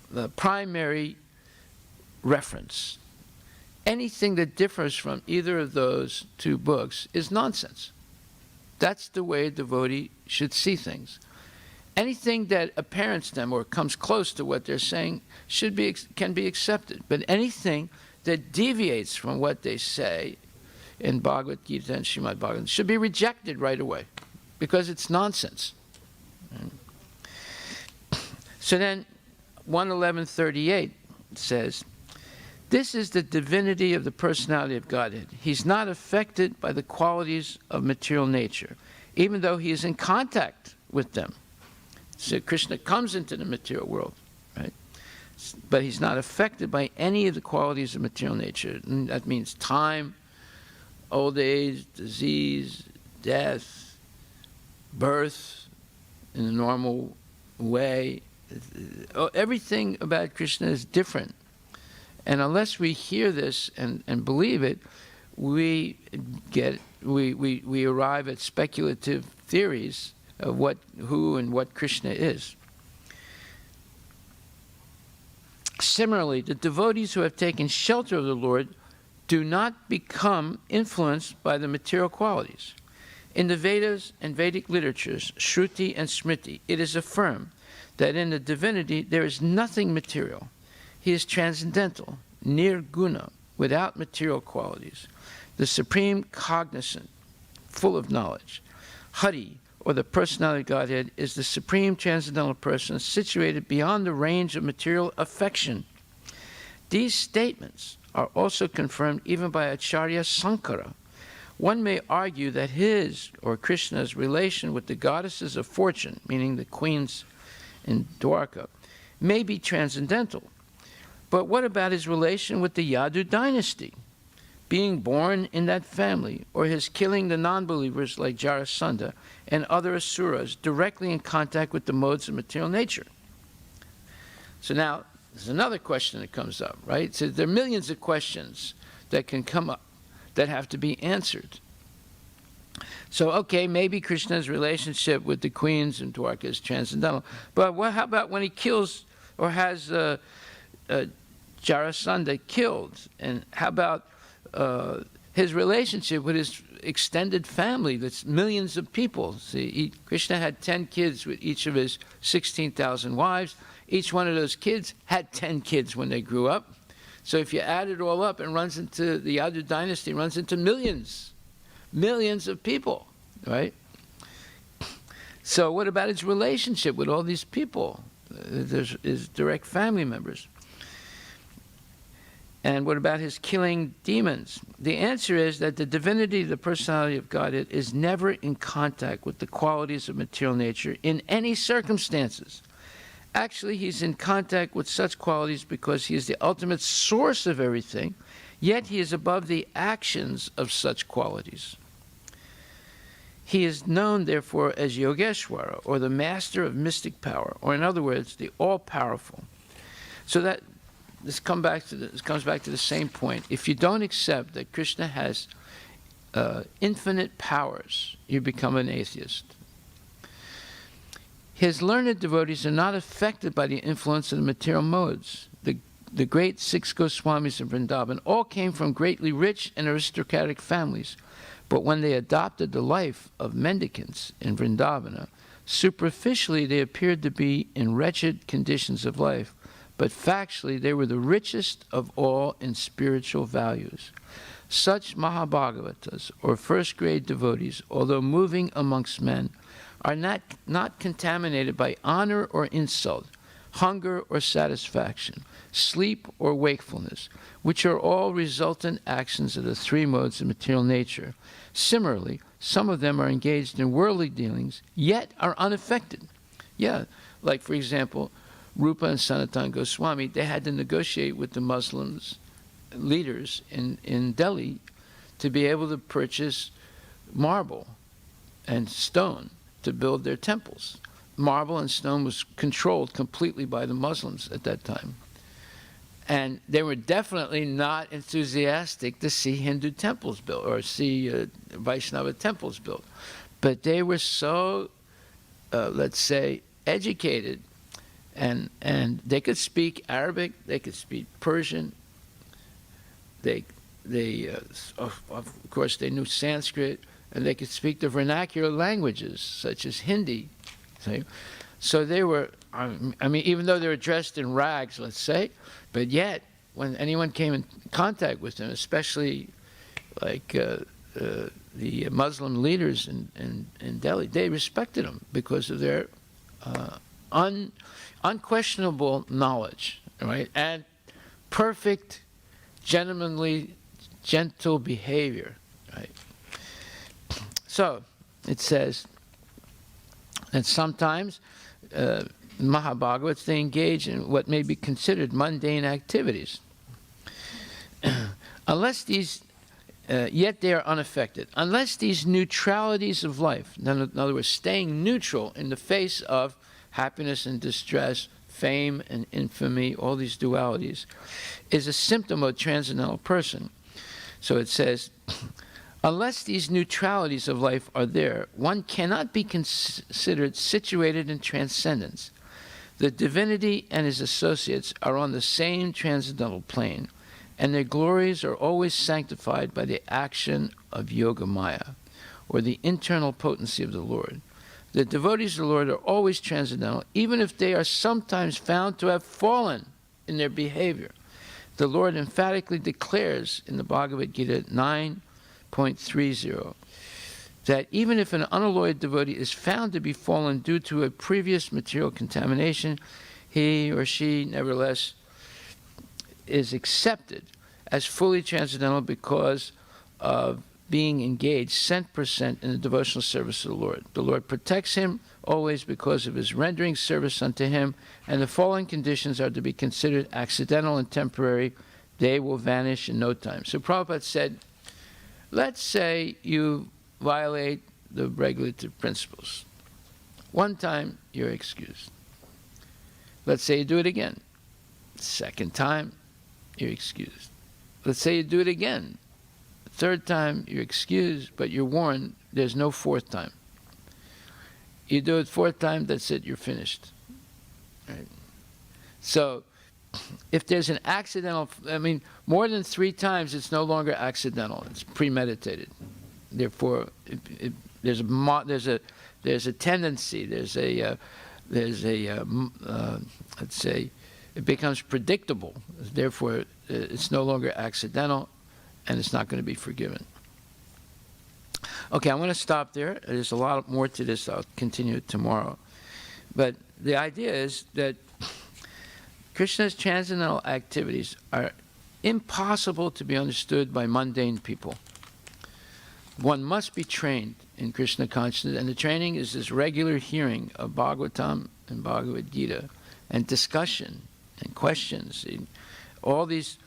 the primary reference. Anything that differs from either of those two books is nonsense. That's the way a devotee should see things. Anything that apparents them or comes close to what they're saying can be accepted. But anything that deviates from what they say in Bhagavad Gita and Srimad Bhagavatam should be rejected right away, because it's nonsense. So then, 111.38 says, this is the divinity of the personality of Godhead. He's not affected by the qualities of material nature, even though he is in contact with them. So Krishna comes into the material world, right? But he's not affected by any of the qualities of material nature. And that means time, old age, disease, death, birth in a normal way. Everything about Krishna is different. And unless we hear this and believe it, we arrive at speculative theories of who and what Krishna is. Similarly, the devotees who have taken shelter of the Lord do not become influenced by the material qualities. In the Vedas and Vedic literatures, Shruti and Smriti, it is affirmed that in the divinity there is nothing material. He is transcendental, nirguna, without material qualities, the supreme cognizant, full of knowledge. Hari, or the personality of Godhead, is the supreme transcendental person situated beyond the range of material affection. These statements are also confirmed even by Acharya Sankara. One may argue that his, or Krishna's, relation with the goddesses of fortune, meaning the queens in Dwarka, may be transcendental. But what about his relation with the Yadu dynasty, being born in that family, or his killing the non-believers like Jarasandha and other asuras directly in contact with the modes of material nature? So now, there's another question that comes up, right? So there are millions of questions that can come up that have to be answered. So, okay, maybe Krishna's relationship with the queens in Dwarka is transcendental, but how about when he kills or has Jarasandha killed? And how about his relationship with his extended family, that's millions of people? See, Krishna had 10 kids with each of his 16,000 wives. Each one of those kids had 10 kids when they grew up. So if you add it all up, and runs into the Yadu dynasty, runs into millions of people, right? So what about his relationship with all these people? There's his direct family members. And what about his killing demons? The answer is that the divinity, the personality of Godhead, is never in contact with the qualities of material nature in any circumstances. Actually, he's in contact with such qualities because he is the ultimate source of everything, yet he is above the actions of such qualities. He is known, therefore, as Yogeshwara, or the master of mystic power, or in other words, the all-powerful. So that this comes back to the same point. If you don't accept that Krishna has infinite powers, you become an atheist. His learned devotees are not affected by the influence of the material modes. The great 6 Goswamis of Vrindavan all came from greatly rich and aristocratic families, but when they adopted the life of mendicants in Vrindavana, superficially they appeared to be in wretched conditions of life, but factually they were the richest of all in spiritual values. Such Mahabhagavatas, or first-grade devotees, although moving amongst men, are not contaminated by honor or insult, hunger or satisfaction, sleep or wakefulness, which are all resultant actions of the three modes of material nature. Similarly, some of them are engaged in worldly dealings, yet are unaffected. Yeah, like for example, Rupa and Sanatana Goswami, they had to negotiate with the Muslims leaders in Delhi to be able to purchase marble and stone to build their temples. Marble and stone was controlled completely by the Muslims at that time. And they were definitely not enthusiastic to see Hindu temples built or see Vaishnava temples built. But they were so, let's say, educated, and they could speak Arabic, they could speak Persian, of course they knew Sanskrit, and they could speak the vernacular languages, such as Hindi. So they were, I mean, even though they were dressed in rags, let's say, but yet, when anyone came in contact with them, especially like the Muslim leaders in Delhi, they respected them because of their unquestionable knowledge, right? And perfect, gentlemanly, gentle behavior, right? So it says that sometimes Mahabhagavats, they engage in what may be considered mundane activities. Unless these, yet they are unaffected. Unless these neutralities of life, in other words, staying neutral in the face of happiness and distress, fame and infamy, all these dualities, is a symptom of a transcendental person. So it says, unless these neutralities of life are there, one cannot be considered situated in transcendence. The divinity and his associates are on the same transcendental plane, and their glories are always sanctified by the action of Yoga Maya, or the internal potency of the Lord. The devotees of the Lord are always transcendental, even if they are sometimes found to have fallen in their behavior. The Lord emphatically declares in the Bhagavad Gita 9.30 that even if an unalloyed devotee is found to be fallen due to a previous material contamination, he or she nevertheless is accepted as fully transcendental because of being engaged 100% in the devotional service of the Lord. The Lord protects him always because of his rendering service unto him, and the fallen conditions are to be considered accidental and temporary. They will vanish in no time. So Prabhupada said, let's say you violate the regulative principles. One time, you're excused. Let's say you do it again. Second time, you're excused. Let's say you do it again. Third time, you're excused, but you're warned there's no fourth time. You do it fourth time, that's it, you're finished. Right? So, if there's an accidental, more than 3 times, it's no longer accidental. It's premeditated. Therefore, there's a tendency. Let's say, it becomes predictable. Therefore, it's no longer accidental, and it's not going to be forgiven. Okay, I'm going to stop there. There's a lot more to this. I'll continue it tomorrow. But the idea is that Krishna's transcendental activities are impossible to be understood by mundane people. One must be trained in Krishna consciousness, and the training is this regular hearing of Bhagavatam and Bhagavad Gita, and discussion and questions. All these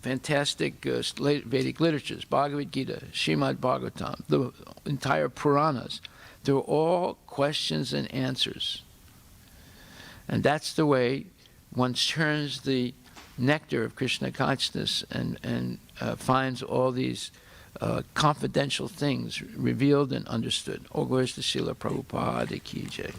fantastic Vedic literatures, Bhagavad Gita, Srimad Bhagavatam, the entire Puranas, they're all questions and answers. And that's the way one turns the nectar of Krishna consciousness and finds all these confidential things revealed and understood. All glories to Srila Prabhupada Ki Jai.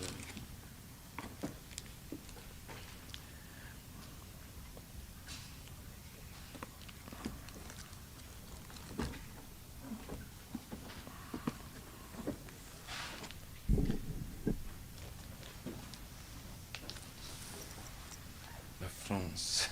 La France.